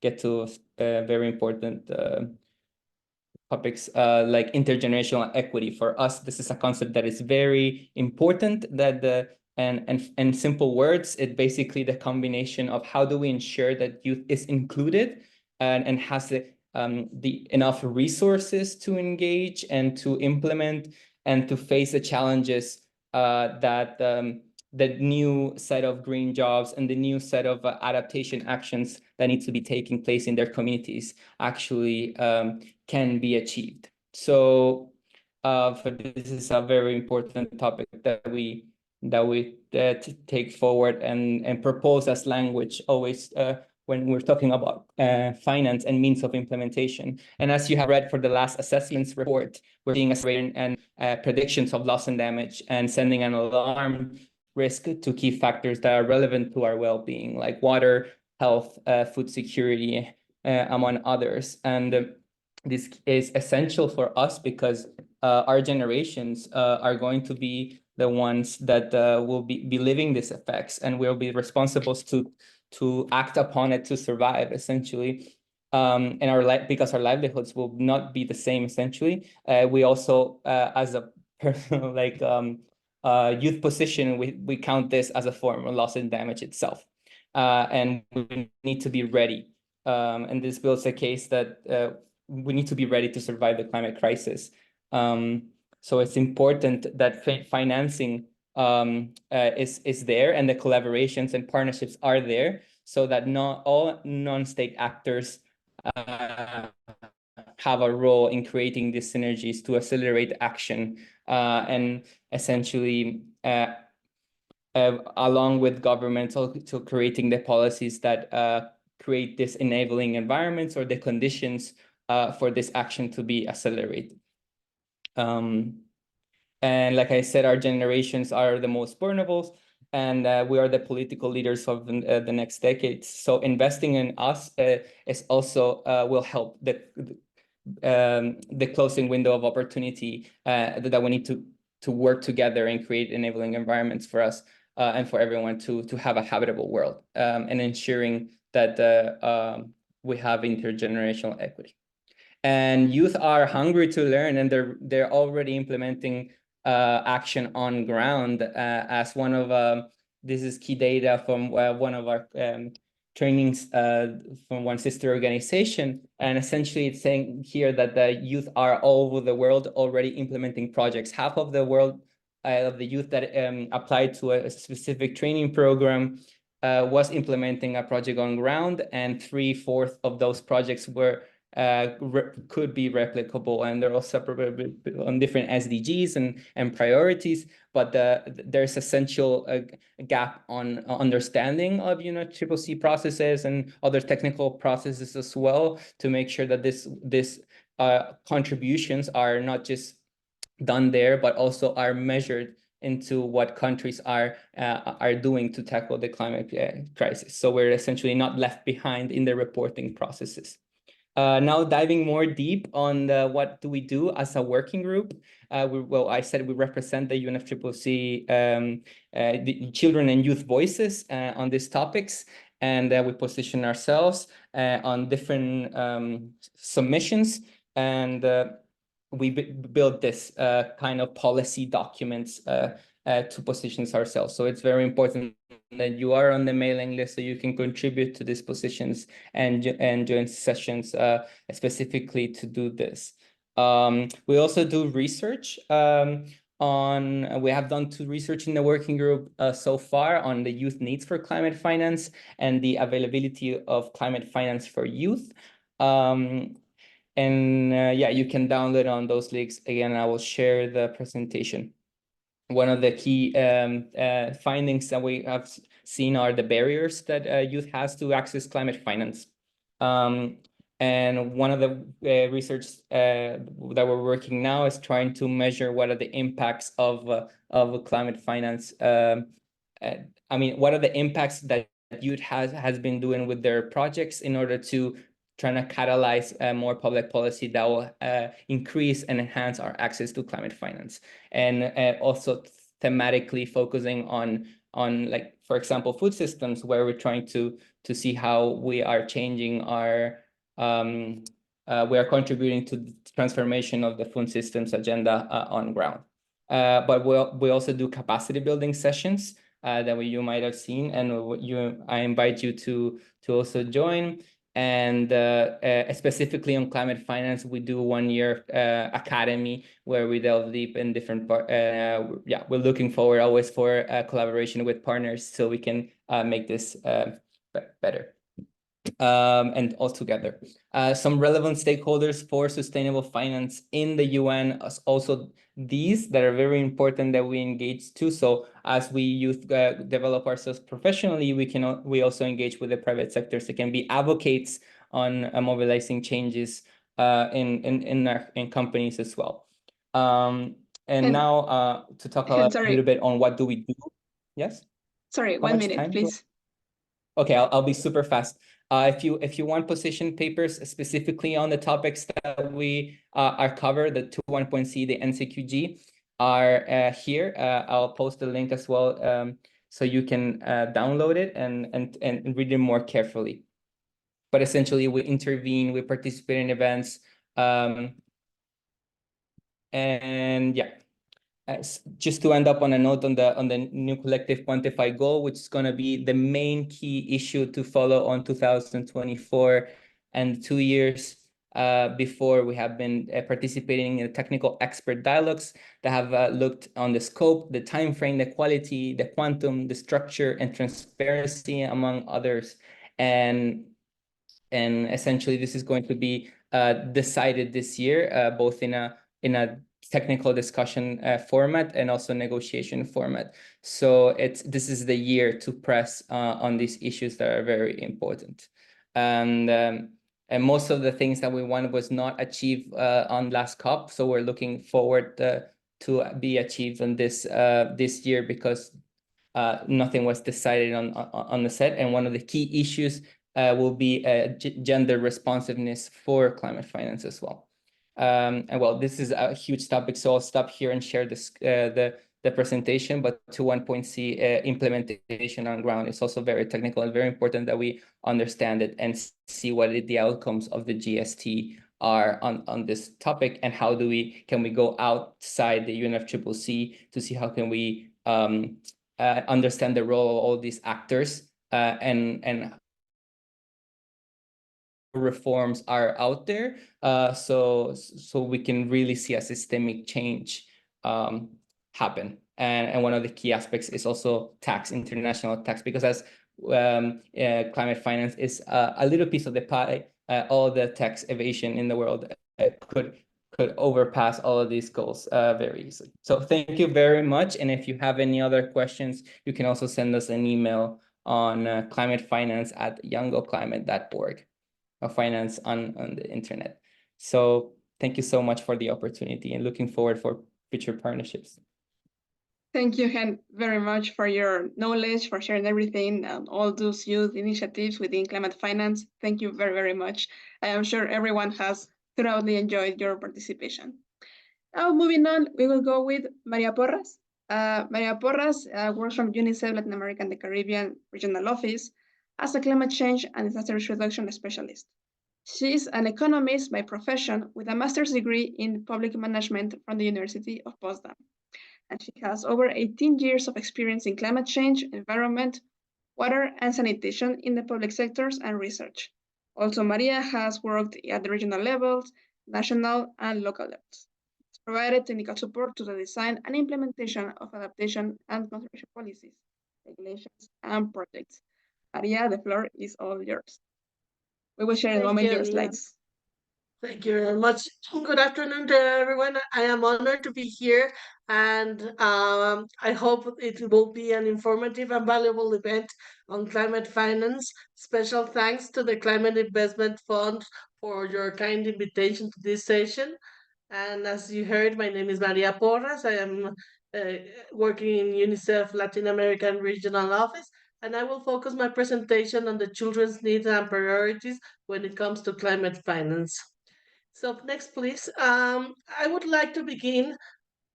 get to very important topics like intergenerational equity. For us, this is a concept that is very important, that and simple words, it basically the combination of how do we ensure that youth is included and has the enough resources to engage and to implement and to face the challenges that the new set of green jobs and the new set of adaptation actions that need to be taking place in their communities actually can be achieved. So this is a very important topic that we take forward and propose as language always when we're talking about finance and means of implementation. And as you have read for the last assessments report, we're seeing and predictions of loss and damage and sending an alarm risk to key factors that are relevant to our well-being, like water, health, food security, among others. And this is essential for us because our generations are going to be the ones that will be living these effects, and we'll be responsible to act upon it to survive, essentially. And because our livelihoods will not be the same, essentially. We also, as a personal youth position, we count this as a form of loss and damage itself. And we need to be ready. And this builds a case that we need to be ready to survive the climate crisis. So it's important that financing is there, and the collaborations and partnerships are there, so that not all non-state actors have a role in creating these synergies to accelerate action and essentially along with governments to creating the policies that create these enabling environments or the conditions for this action to be accelerated. And like I said, our generations are the most vulnerable, and we are the political leaders of the next decades. So investing in us is also will help the closing window of opportunity that we need to work together and create enabling environments for us and for everyone to have a habitable world, and ensuring that we have intergenerational equity. And youth are hungry to learn, and they're already implementing action on ground. As one of this is key data from one of our trainings from one sister organization, and essentially it's saying here that the youth are all over the world already implementing projects. Half of the world of the youth that applied to a specific training program was implementing a project on ground, and 3/4 of those projects were could be replicable, and they're all separated on different SDGs and priorities. But there's essential gap on understanding of UNFCCC processes and other technical processes as well, to make sure that this contributions are not just done there, but also are measured into what countries are doing to tackle the climate crisis. So we're essentially not left behind in the reporting processes. Now diving more deep on what do we do as a working group. I said we represent the UNFCCC the children and youth voices on these topics, and we position ourselves on different submissions, and we build this kind of policy documents to position ourselves. So it's very important that you are on the mailing list so you can contribute to these positions and join sessions specifically to do this. We also do research we have done 2 research in the working group so far on the youth needs for climate finance and the availability of climate finance for youth. Yeah, you can download on those links. Again, I will share the presentation. One of the key findings that we have seen are the barriers that youth has to access climate finance. And one of the research that we're working now is trying to measure what are the impacts of climate finance. I mean, what are the impacts that youth has been doing with their projects in order to trying to catalyze more public policy that will increase and enhance our access to climate finance, and also thematically focusing on like, for example, food systems, where we're trying to see how we are changing our we are contributing to the transformation of the food systems agenda on ground. But we also do capacity building sessions that you might have seen, and I invite you to also join. And specifically on climate finance, we do 1-year academy where we delve deep in different yeah, we're looking forward always for collaboration with partners so we can make this better. And all together. Some relevant stakeholders for sustainable finance in the UN, also these that are very important that we engage too. So as we youth develop ourselves professionally, we also engage with the private sector, so can be advocates on mobilizing changes in companies as well. Now to talk a little bit on what do we do. Yes. Sorry, How 1 minute, time please. Okay, I'll be super fast. If you want position papers specifically on the topics that we are covered, the 21.C, the NCQG are here. I'll post the link as well, so you can download it and read it more carefully. But essentially, we intervene, we participate in events, and yeah. Just to end up on a note on the new collective quantified goal, which is going to be the main key issue to follow on 2024, and 2 years before we have been participating in technical expert dialogues that have looked on the scope, the time frame, the quality, the quantum, the structure, and transparency, among others. And essentially, this is going to be decided this year, both in a technical discussion format and also negotiation format. So this is the year to press on these issues that are very important. And most of the things that we wanted was not achieved on last COP. So we're looking forward to be achieved on this year, because nothing was decided on the set. And one of the key issues will be gender responsiveness for climate finance as well. And well, this is a huge topic, so I'll stop here and share this the presentation. But 21.C implementation on ground is also very technical and very important that we understand it and see what the outcomes of the GST are on this topic, and how can we go outside the UNFCCC to see how can we understand the role of all these actors and reforms are out there, so we can really see a systemic change happen. And one of the key aspects is also international tax, because as climate finance is a little piece of the pie, all the tax evasion in the world could overpass all of these goals very easily. So thank you very much. And if you have any other questions, you can also send us an email on climatefinance@youngoclimate.org. Finance on the internet. So thank you so much for the opportunity, and looking forward for future partnerships. Thank you, Hen, very much for your knowledge, for sharing everything, and all those youth initiatives within climate finance. Thank you very, very much. I am sure everyone has thoroughly enjoyed your participation. Now, moving on, we will go with Maria Porras. Maria Porras works from UNICEF Latin America and the Caribbean Regional Office as a climate change and disaster risk reduction specialist. She is an economist by profession with a master's degree in public management from the University of Potsdam. And she has over 18 years of experience in climate change, environment, water, and sanitation in the public sectors and research. Also, Maria has worked at the regional levels, national, and local levels. It's provided technical support to the design and implementation of adaptation and conservation policies, regulations, and projects. Maria, the floor is all yours. We will share in a Thank moment you, your Lina. slides. Thank you very much. Good afternoon to everyone. I am honored to be here, and I hope it will be an informative and valuable event on climate finance. Special thanks to the Climate Investment Fund for your kind invitation to this session. And as you heard, my name is Maria Porras. I am working in UNICEF Latin American Regional Office, and I will focus my presentation on the children's needs and priorities when it comes to climate finance. So next, please. I would like to begin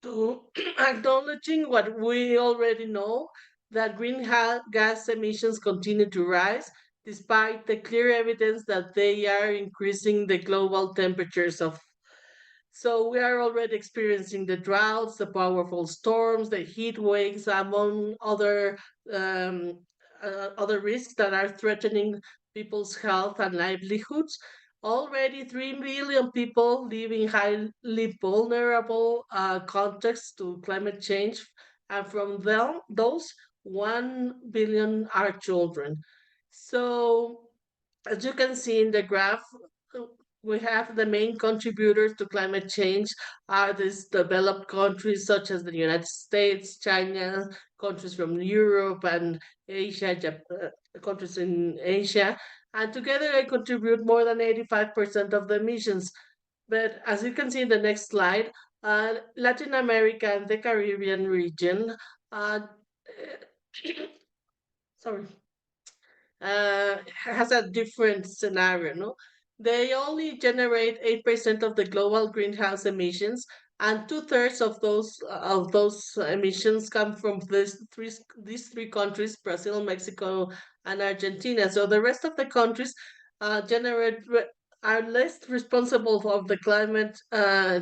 to acknowledging what we already know, that greenhouse gas emissions continue to rise despite the clear evidence that they are increasing the global temperatures of. So we are already experiencing the droughts, the powerful storms, the heat waves, among um, other risks that are threatening people's health and livelihoods. Already 3 million people live in highly vulnerable contexts to climate change, and from them, those 1 billion are children. So, as you can see in the graph, uh, we have the main contributors to climate change are these developed countries such as the United States, China, countries from Europe and Asia, countries in Asia, and together they contribute more than 85% of the emissions. But as you can see in the next slide, Latin America and the Caribbean region, uh, sorry, has a different scenario. No, they only generate 8% of the global greenhouse emissions, and 2/3 of those emissions come from these three countries: Brazil, Mexico, and Argentina. So the rest of the countries are less responsible for the climate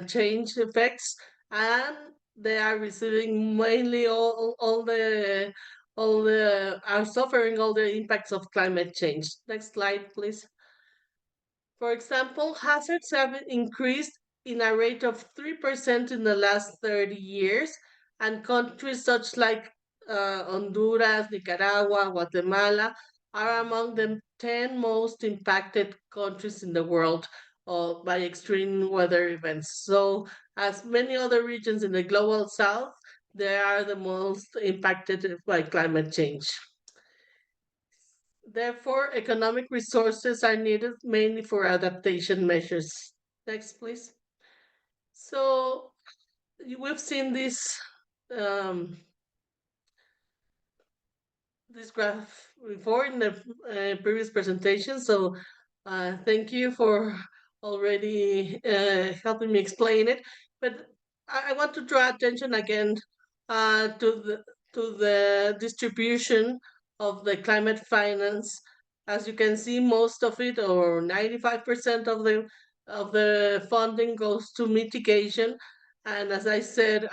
change effects, and they are receiving mainly all the are suffering all the impacts of climate change. Next slide, please. For example, hazards have increased in a rate of 3% in the last 30 years, and countries such like Honduras, Nicaragua, Guatemala are among the 10 most impacted countries in the world by extreme weather events. So, as many other regions in the global south, they are the most impacted by climate change. Therefore, economic resources are needed mainly for adaptation measures. Next, please. So we've seen um, this graph before in the previous presentation. So thank you for already helping me explain it. But I want to draw attention again to the distribution of the climate finance. As you can see, most of it, or 95% of the funding, goes to mitigation. And as I said,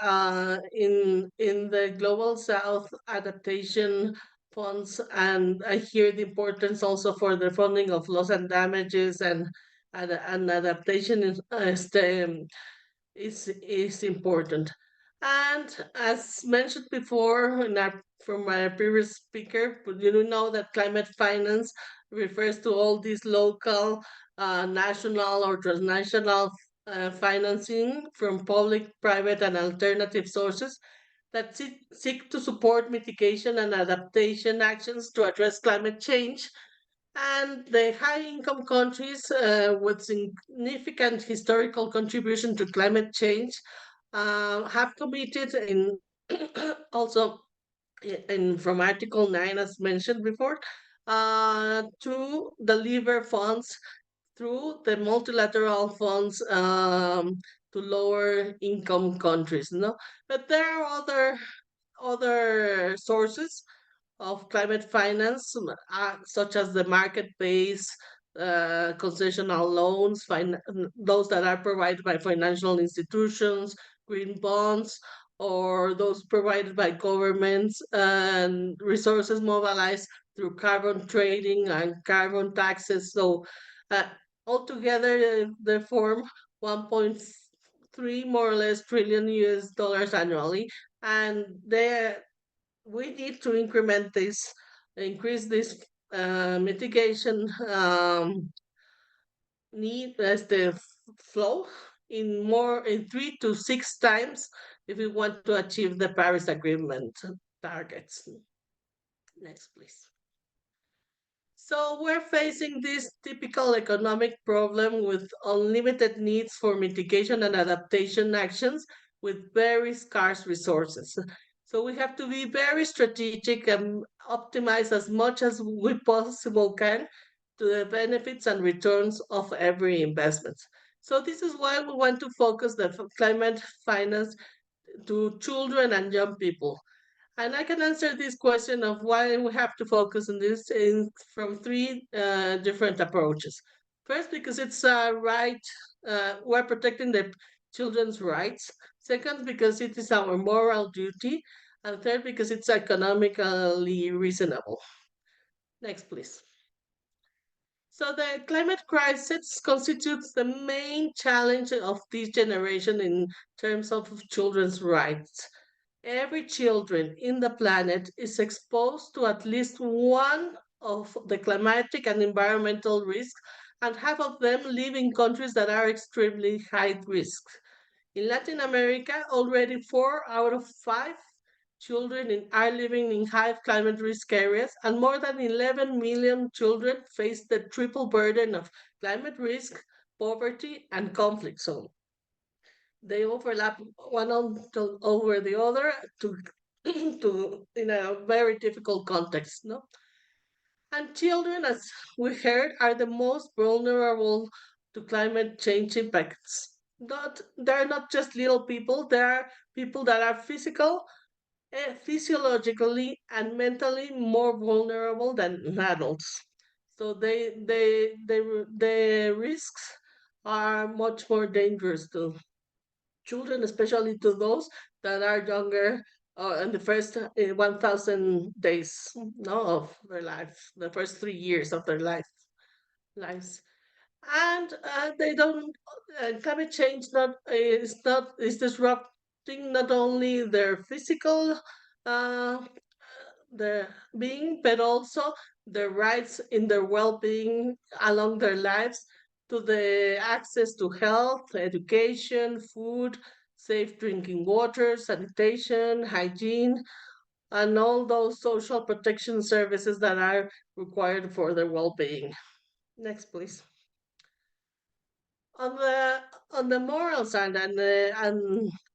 in the global south, adaptation funds, and I hear the importance also for the funding of loss and damages, and adaptation is important. And as mentioned before from my previous speaker, but you know that climate finance refers to all these local, national, or transnational financing from public, private, and alternative sources that seek to support mitigation and adaptation actions to address climate change. And the high income countries with significant historical contribution to climate change have committed in also from Article 9, as mentioned before, to deliver funds through the multilateral funds to lower income countries. No, but there are other sources of climate finance, such as the market-based concessional loans, those that are provided by financial institutions, green bonds, or those provided by governments, and resources mobilized through carbon trading and carbon taxes. So uh, altogether, they form 1.3 more or less trillion US dollars annually, and we need to increase this mitigation need as the flow in 3 to 6 times if we want to achieve the Paris Agreement targets. Next, please. So we're facing this typical economic problem with unlimited needs for mitigation and adaptation actions with very scarce resources. So we have to be very strategic and optimize as much as we possible can to the benefits and returns of every investment. So this is why we want to focus the climate finance to children and young people. And I can answer this question of why we have to focus on this from three different approaches. First, because it's a right, we're protecting the children's rights. Second, because it is our moral duty. And third, because it's economically reasonable. Next, please. So the climate crisis constitutes the main challenge of this generation in terms of children's rights. Every children in the planet is exposed to at least one of the climatic and environmental risks, and half of them live in countries that are extremely high risk. In Latin America, already 4 out of 5 children are living in high climate risk areas, and more than 11 million children face the triple burden of climate risk, poverty, and conflict. So they overlap over the other to to in a very difficult context, no? And children, as we heard, are the most vulnerable to climate change impacts. Not they're not just little people, they are people that are physiologically and mentally more vulnerable than adults. So the risks are much more dangerous to children, especially to those that are younger in the first 1,000 days, no, of their life, the first 3 years of their lives. And they don't, climate change is disrupting not only their physical uh, their being, but also their rights in their well-being along their lives, to the access to health, education, food, safe drinking water, sanitation, hygiene, and all those social protection services that are required for their well-being. Next, please. On the moral side, and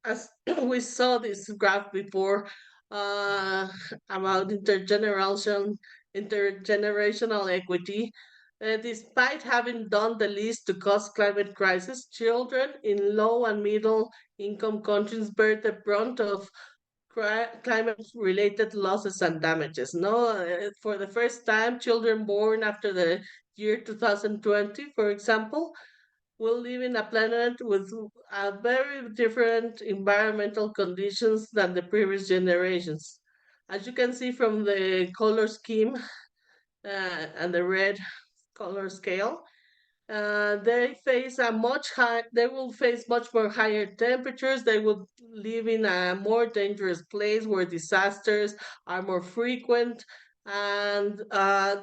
as we saw this graph before, about intergenerational equity, despite having done the least to cause climate crisis, children in low and middle income countries bear the brunt of climate related losses and damages. No, for the first time, children born after the year 2020, for example, will live in a planet with very different environmental conditions than the previous generations. As you can see from the color scheme and the red color scale, they will face much more higher temperatures. They will live in a more dangerous place where disasters are more frequent, and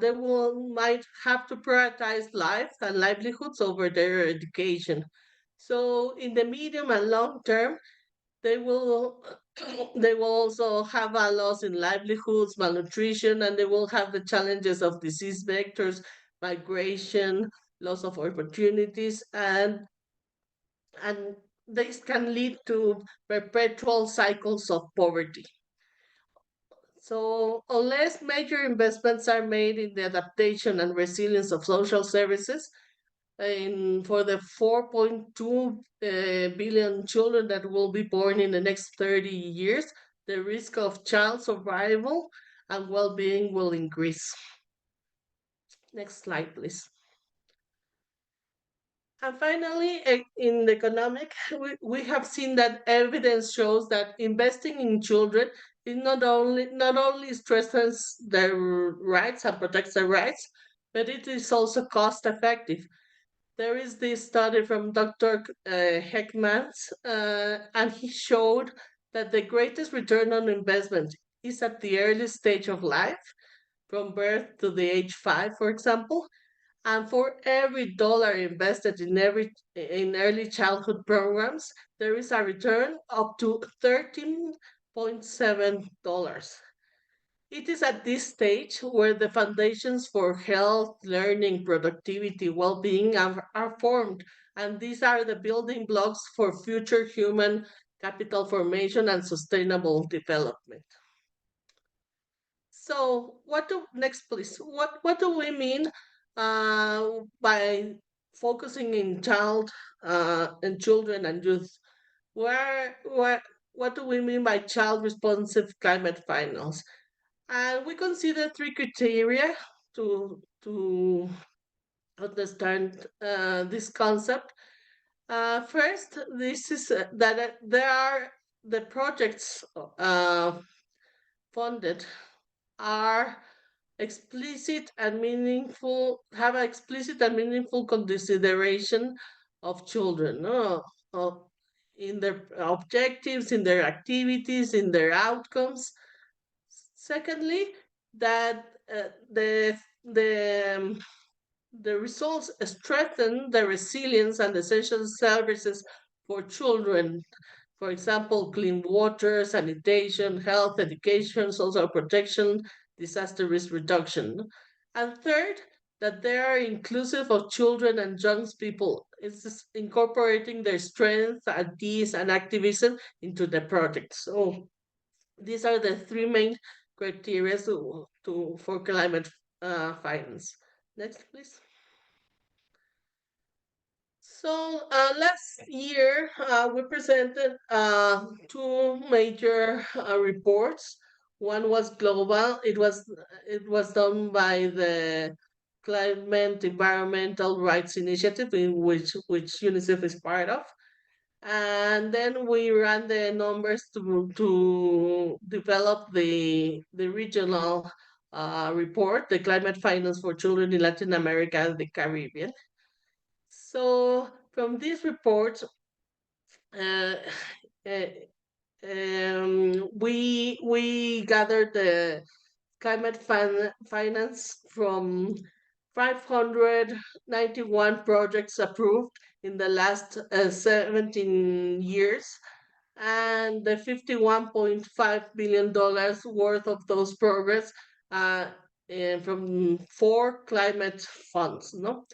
they might have to prioritize life and livelihoods over their education. So in the medium and long term, they will they will also have a loss in livelihoods, malnutrition, and they will have the challenges of disease vectors, migration, loss of opportunities, and this can lead to perpetual cycles of poverty. So, unless major investments are made in the adaptation and resilience of social services, for the 4.2 billion children that will be born in the next 30 years, the risk of child survival and well-being will increase. Next slide, please. And finally, in the economic, we have seen that evidence shows that investing in children is not only strengthens their rights and protects their rights, but it is also cost effective. There is this study from Dr. Heckmans, and he showed that the greatest return on investment is at the early stage of life, from birth to the age 5, for example. And for every dollar invested in early childhood programs, there is a return up to $13.7. It is at this stage where the foundations for health, learning, productivity, well-being are formed, and these are the building blocks for future human capital formation and sustainable development. So, next, please? What do we mean by focusing in and children and youth? What do we mean by child responsive climate finance? And we consider three criteria to understand this concept. First, this is that there are the projects funded are explicit and meaningful, have an explicit and meaningful consideration of children, in their objectives, in their activities, in their outcomes. Secondly, that the results strengthen the resilience and essential services for children. For example, clean water, sanitation, health, education, social protection, disaster risk reduction. And third, that they are inclusive of children and young people. It's incorporating their strengths, ideas, and activism into the project. So these are the three main criteria for climate finance. Next, please. So last year we presented two major reports. One was global. It was done by the Climate Environmental Rights Initiative, in which UNICEF is part of. And then we ran the numbers to develop the regional report, the Climate Finance for Children in Latin America and the Caribbean. So from this report, uh, uh, we gathered the climate finance from 591 projects approved in the last 17 years, and the $51.5 billion worth of those progress from 4 climate funds. No?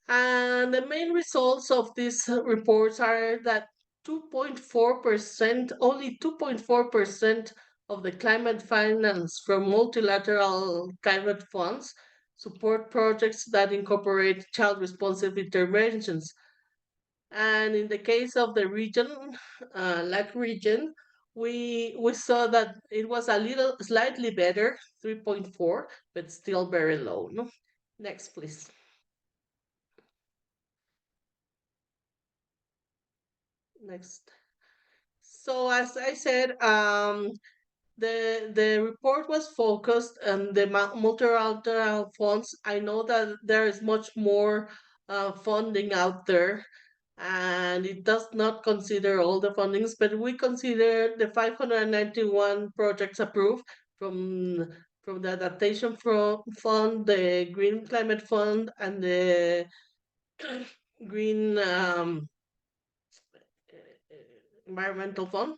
And the main results of these reports are that 2.4%, only 2.4% of the climate finance from multilateral climate funds support projects that incorporate child responsive interventions. And in the case of the region, LAC region, we saw that it was slightly better, 3.4, but still very low. No? Next, please. Next. So as I said, the report was focused on the multilateral funds. I know that there is much more funding out there, and it does not consider all the fundings, but we consider the 591 projects approved from the Adaptation Fund, the Green Climate Fund, and the Green Environmental Fund,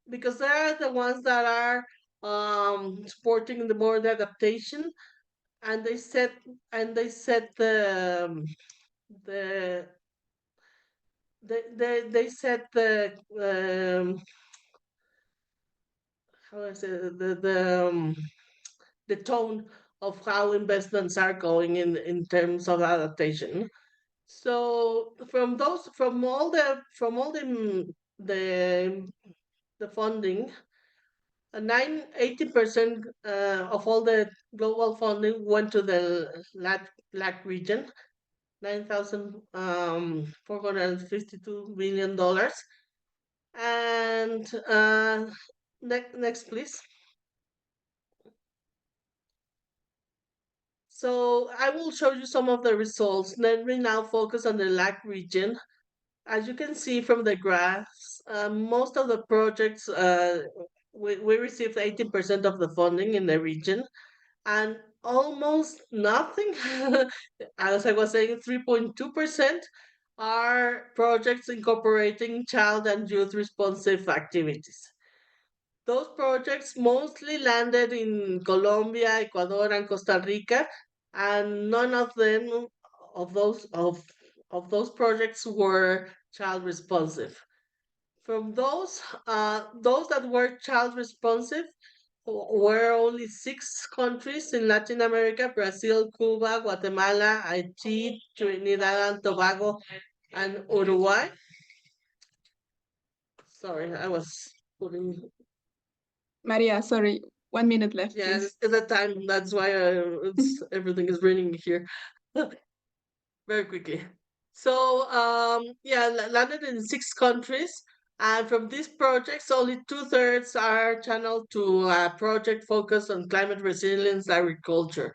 because they are the ones that are supporting the more the adaptation, and they set the they set how I say the tone of how investments are going in terms of adaptation. So from all the funding, 80% of all the global funding went to the LAC region, $9,452 million. And next, please. So I will show you some of the results. Let me now focus on the LAC region. As you can see from the graphs, most of the projects, we received 80% of the funding in the region, and almost nothing, as I was saying, 3.2% are projects incorporating child and youth responsive activities. Those projects mostly landed in Colombia, Ecuador, and Costa Rica, and none of them of those projects were child responsive. From those that were child responsive were only 6 countries in Latin America: Brazil, Cuba, Guatemala, Haiti, Trinidad and Tobago, and Uruguay. Sorry, I was putting. Maria, sorry, 1 minute left, Yeah, please. it's the time. That's why everything is raining here. Very quickly. So, yeah, landed in 6 countries. And from these projects, only 2/3 are channeled to a project focused on climate resilience agriculture.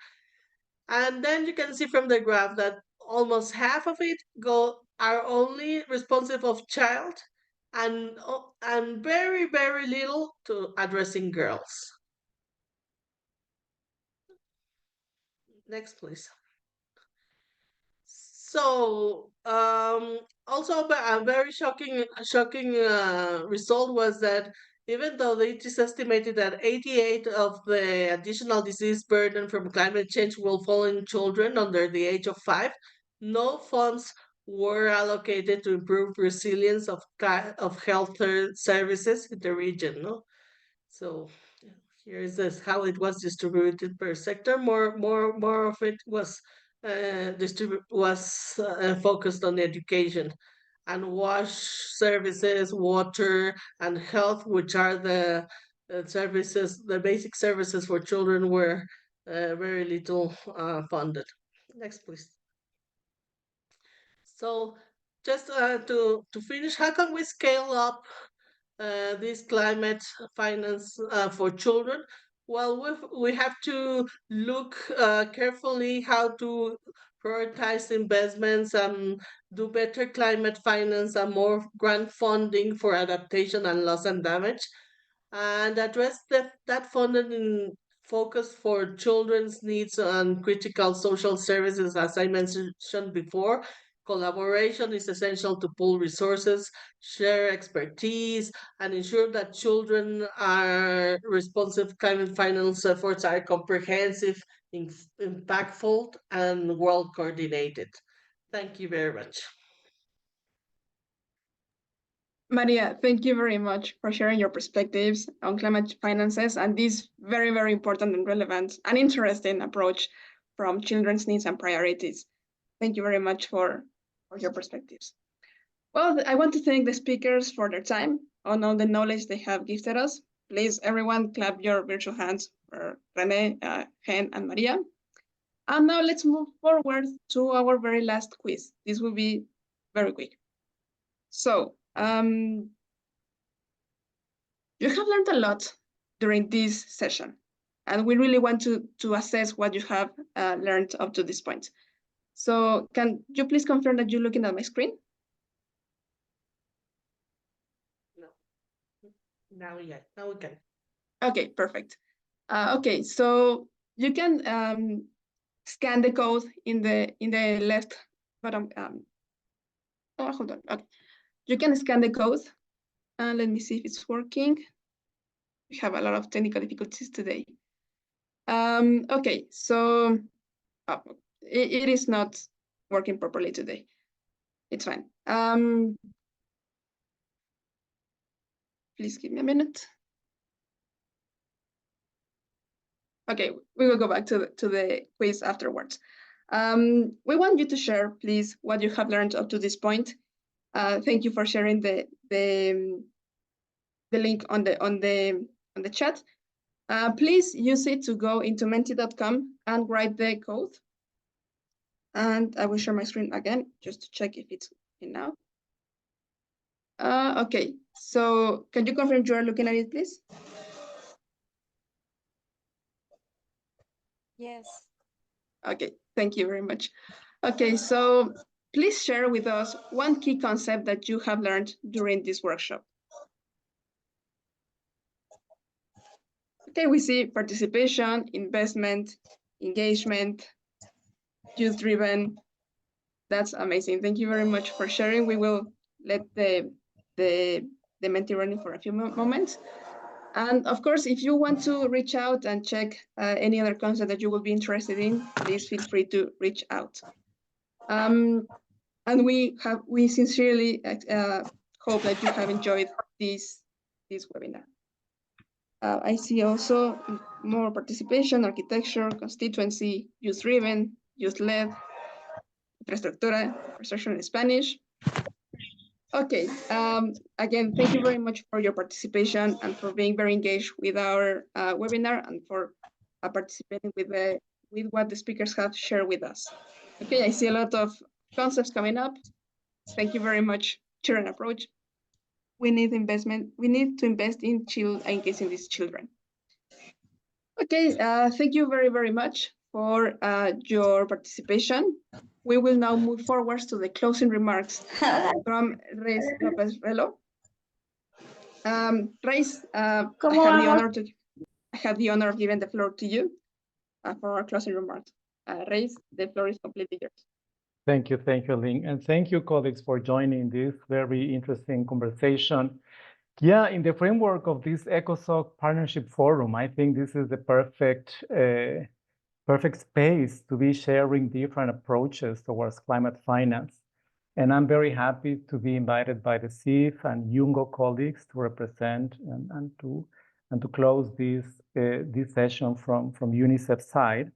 And then you can see from the graph that almost half of it are only responsive of child, and very, very little to addressing girls. Next, please. So, also a very shocking result was that even though it is estimated that 88 of the additional disease burden from climate change will fall in children under the age of 5, no funds were allocated to improve resilience of health services in the region. No, so here is this how it was distributed per sector. More of it was focused on education and wash services, water, and health, which are the services, the basic services for children, were very little funded. Next, please. So, just to finish, how can we scale up this climate finance for children? Well, we have to look carefully how to prioritize investments and do better climate finance and more grant funding for adaptation and loss and damage, and address that funding in focus for children's needs and critical social services. As I mentioned before, collaboration is essential to pool resources, share expertise, and ensure that children are responsive climate finance efforts are comprehensive, impactful, and well coordinated. Thank you very much. Maria, thank you very much for sharing your perspectives on climate finances and this very, very important and relevant and interesting approach from children's needs and priorities. Thank you very much for your perspectives. Well, I want to thank the speakers for their time and all the knowledge they have gifted us. Please, everyone, clap your virtual hands for Rene, Hen, and Maria. And now let's move forward to our very last quiz. This will be very quick. So, you have learned a lot during this session, and we really want to assess what you have learned up to this point. So can you please confirm that you're looking at my screen? No. Now we can. Okay, perfect. Okay, so you can scan the code in the left bottom. Oh, hold on. Okay, you can scan the code. Let me see if it's working. We have a lot of technical difficulties today. Okay, so it is not working properly today. It's fine. Please give me a minute. Okay, we will go back to the quiz afterwards. We want you to share, please, what you have learned up to this point. Thank you for sharing the link on the chat. Please use it to go into menti.com and write the code. And I will share my screen again just to check if it's in now. Okay, so can you confirm you are looking at it, please? Yes. Okay, thank you very much. Okay, so please share with us one key concept that you have learned during this workshop. Okay, we see participation, investment, engagement, youth-driven. That's amazing. Thank you very much for sharing. We will let the Menti running for a few moments. And of course, if you want to reach out and check any other concept that you will be interested in, please feel free to reach out. And we sincerely hope that you have enjoyed this webinar. I see also more participation, architecture, constituency, youth-driven, youth-led, infrastructure in Spanish. Okay, again, thank you very much for your participation and for being very engaged with our webinar and for participating with what the speakers have shared with us. Okay, I see a lot of concepts coming up. Thank you very much, children approach. We need investment. We need to invest in engaging these children. Okay, thank you very, very much for your participation. We will now move forward to the closing remarks from Reis Lopez Relo. Reis, I have the honor of giving the floor to you for our closing remarks. Reis, the floor is completely yours. Thank you, Lynn. And thank you, colleagues, for joining this very interesting conversation. Yeah, in the framework of this ECOSOC Partnership Forum, I think this is the perfect space to be sharing different approaches towards climate finance. And I'm very happy to be invited by the CIF and YUNGO colleagues to represent and to close this session from UNICEF side.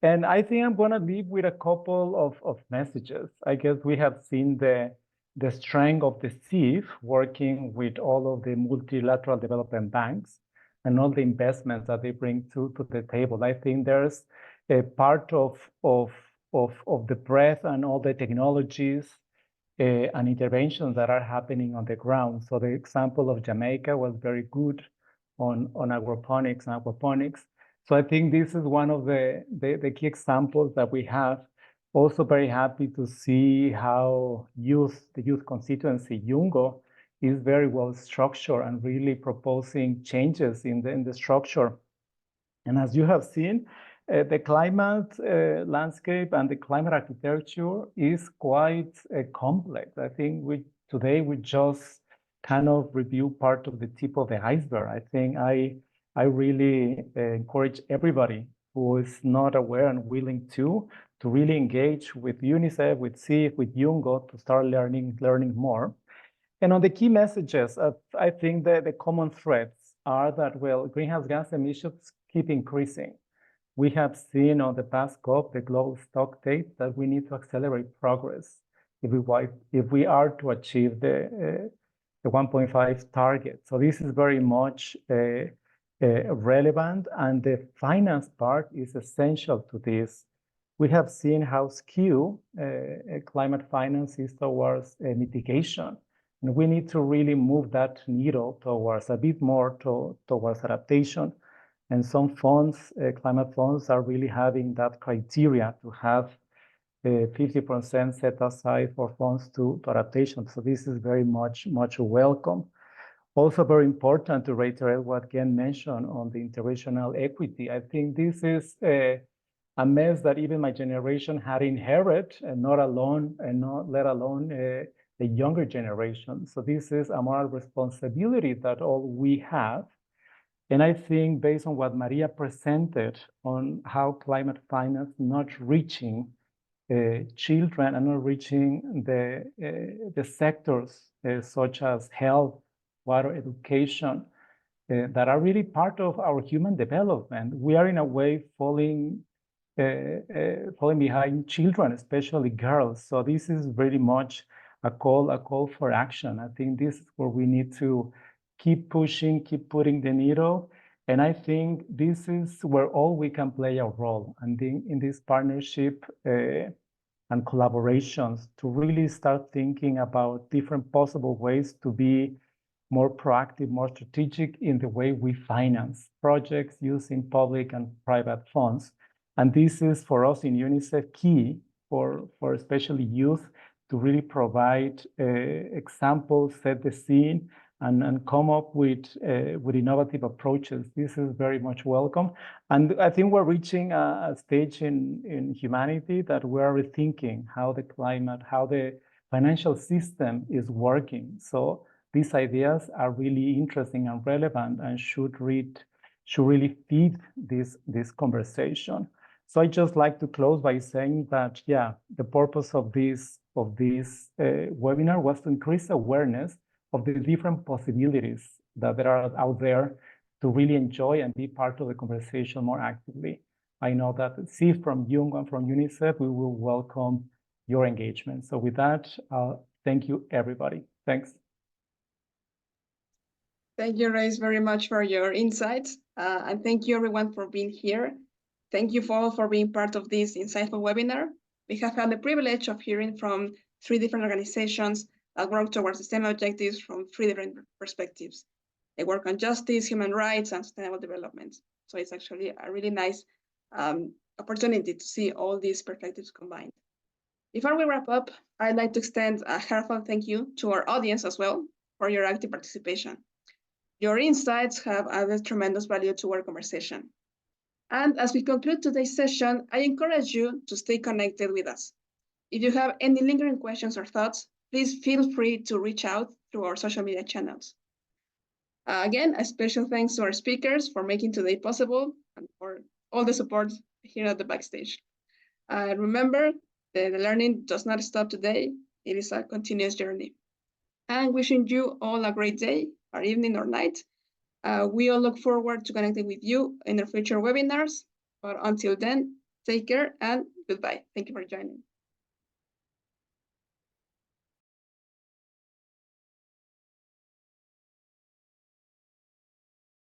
And I think I'm going to leave with a couple of messages. I guess we have seen the strength of the CIF working with all of the multilateral development banks and all the investments that they bring to the table. I think there's a part of the breadth and all the technologies and interventions that are happening on the ground. So the example of Jamaica was very good on agroponics and aquaponics. So I think this is one of the key examples that we have. Also very happy to see how the youth constituency, YUNGO, is very well structured and really proposing changes in the structure. And as you have seen, the climate landscape and the climate architecture is quite complex. I think today we just kind of review part of the tip of the iceberg. I think I really encourage everybody who is not aware and willing to really engage with UNICEF, with CIF, with YUNGO to start learning more. And on the key messages, I think that the common threads are that, well, greenhouse gas emissions keep increasing. We have seen on the past COP, the global stock take, that we need to accelerate progress if we are to achieve the 1.5 target. So this is very much relevant, and the finance part is essential to this. We have seen how skewed climate finance is towards mitigation. And we need to really move that needle towards a bit more towards adaptation. And some funds, climate funds, are really having that criteria to have 50% set aside for funds to adaptation. So this is very much welcome. Also very important to reiterate what Ken mentioned on the intergenerational equity. I think this is a mess that even my generation had inherited, and not let alone the younger generation. So this is a moral responsibility that all we have. And I think based on what Maria presented on how climate finance not reaching children and not reaching the sectors such as health, water, education, that are really part of our human development. We are in a way falling behind children, especially girls. So this is very much a call for action. I think this is where we need to keep pushing, keep putting the needle. And I think this is where all we can play a role. And in this partnership and collaborations to really start thinking about different possible ways to be more proactive, more strategic in the way we finance projects using public and private funds. And this is for us in UNICEF key for especially youth to really provide examples, set the scene, and come up with innovative approaches. This is very much welcome. And I think we're reaching a stage in humanity that we're rethinking how the climate, how the financial system is working. So these ideas are really interesting and relevant and should really feed this conversation. So I just like to close by saying that, yeah, the purpose of this webinar was to increase awareness of the different possibilities that there are out there to really enjoy and be part of the conversation more actively. I know that Steve from Young and from UNICEF, we will welcome your engagement. So with that, thank you, everybody. Thanks. Thank you, Reyes, very much for your insights. And thank you, everyone, for being here. Thank you all for being part of this insightful webinar. We have had the privilege of hearing from 3 different organizations that work towards the same objectives from 3 different perspectives. They work on justice, human rights, and sustainable development. So it's actually a really nice opportunity to see all these perspectives combined. Before we wrap up, I'd like to extend a heartfelt thank you to our audience as well for your active participation. Your insights have added tremendous value to our conversation. And as we conclude today's session, I encourage you to stay connected with us. If you have any lingering questions or thoughts, please feel free to reach out through our social media channels. Again, a special thanks to our speakers for making today possible and for all the support here at the backstage. Remember, the learning does not stop today. It is a continuous journey. And wishing you all a great day, or evening, or night. We all look forward to connecting with you in our future webinars. But until then, take care and goodbye. Thank you for joining.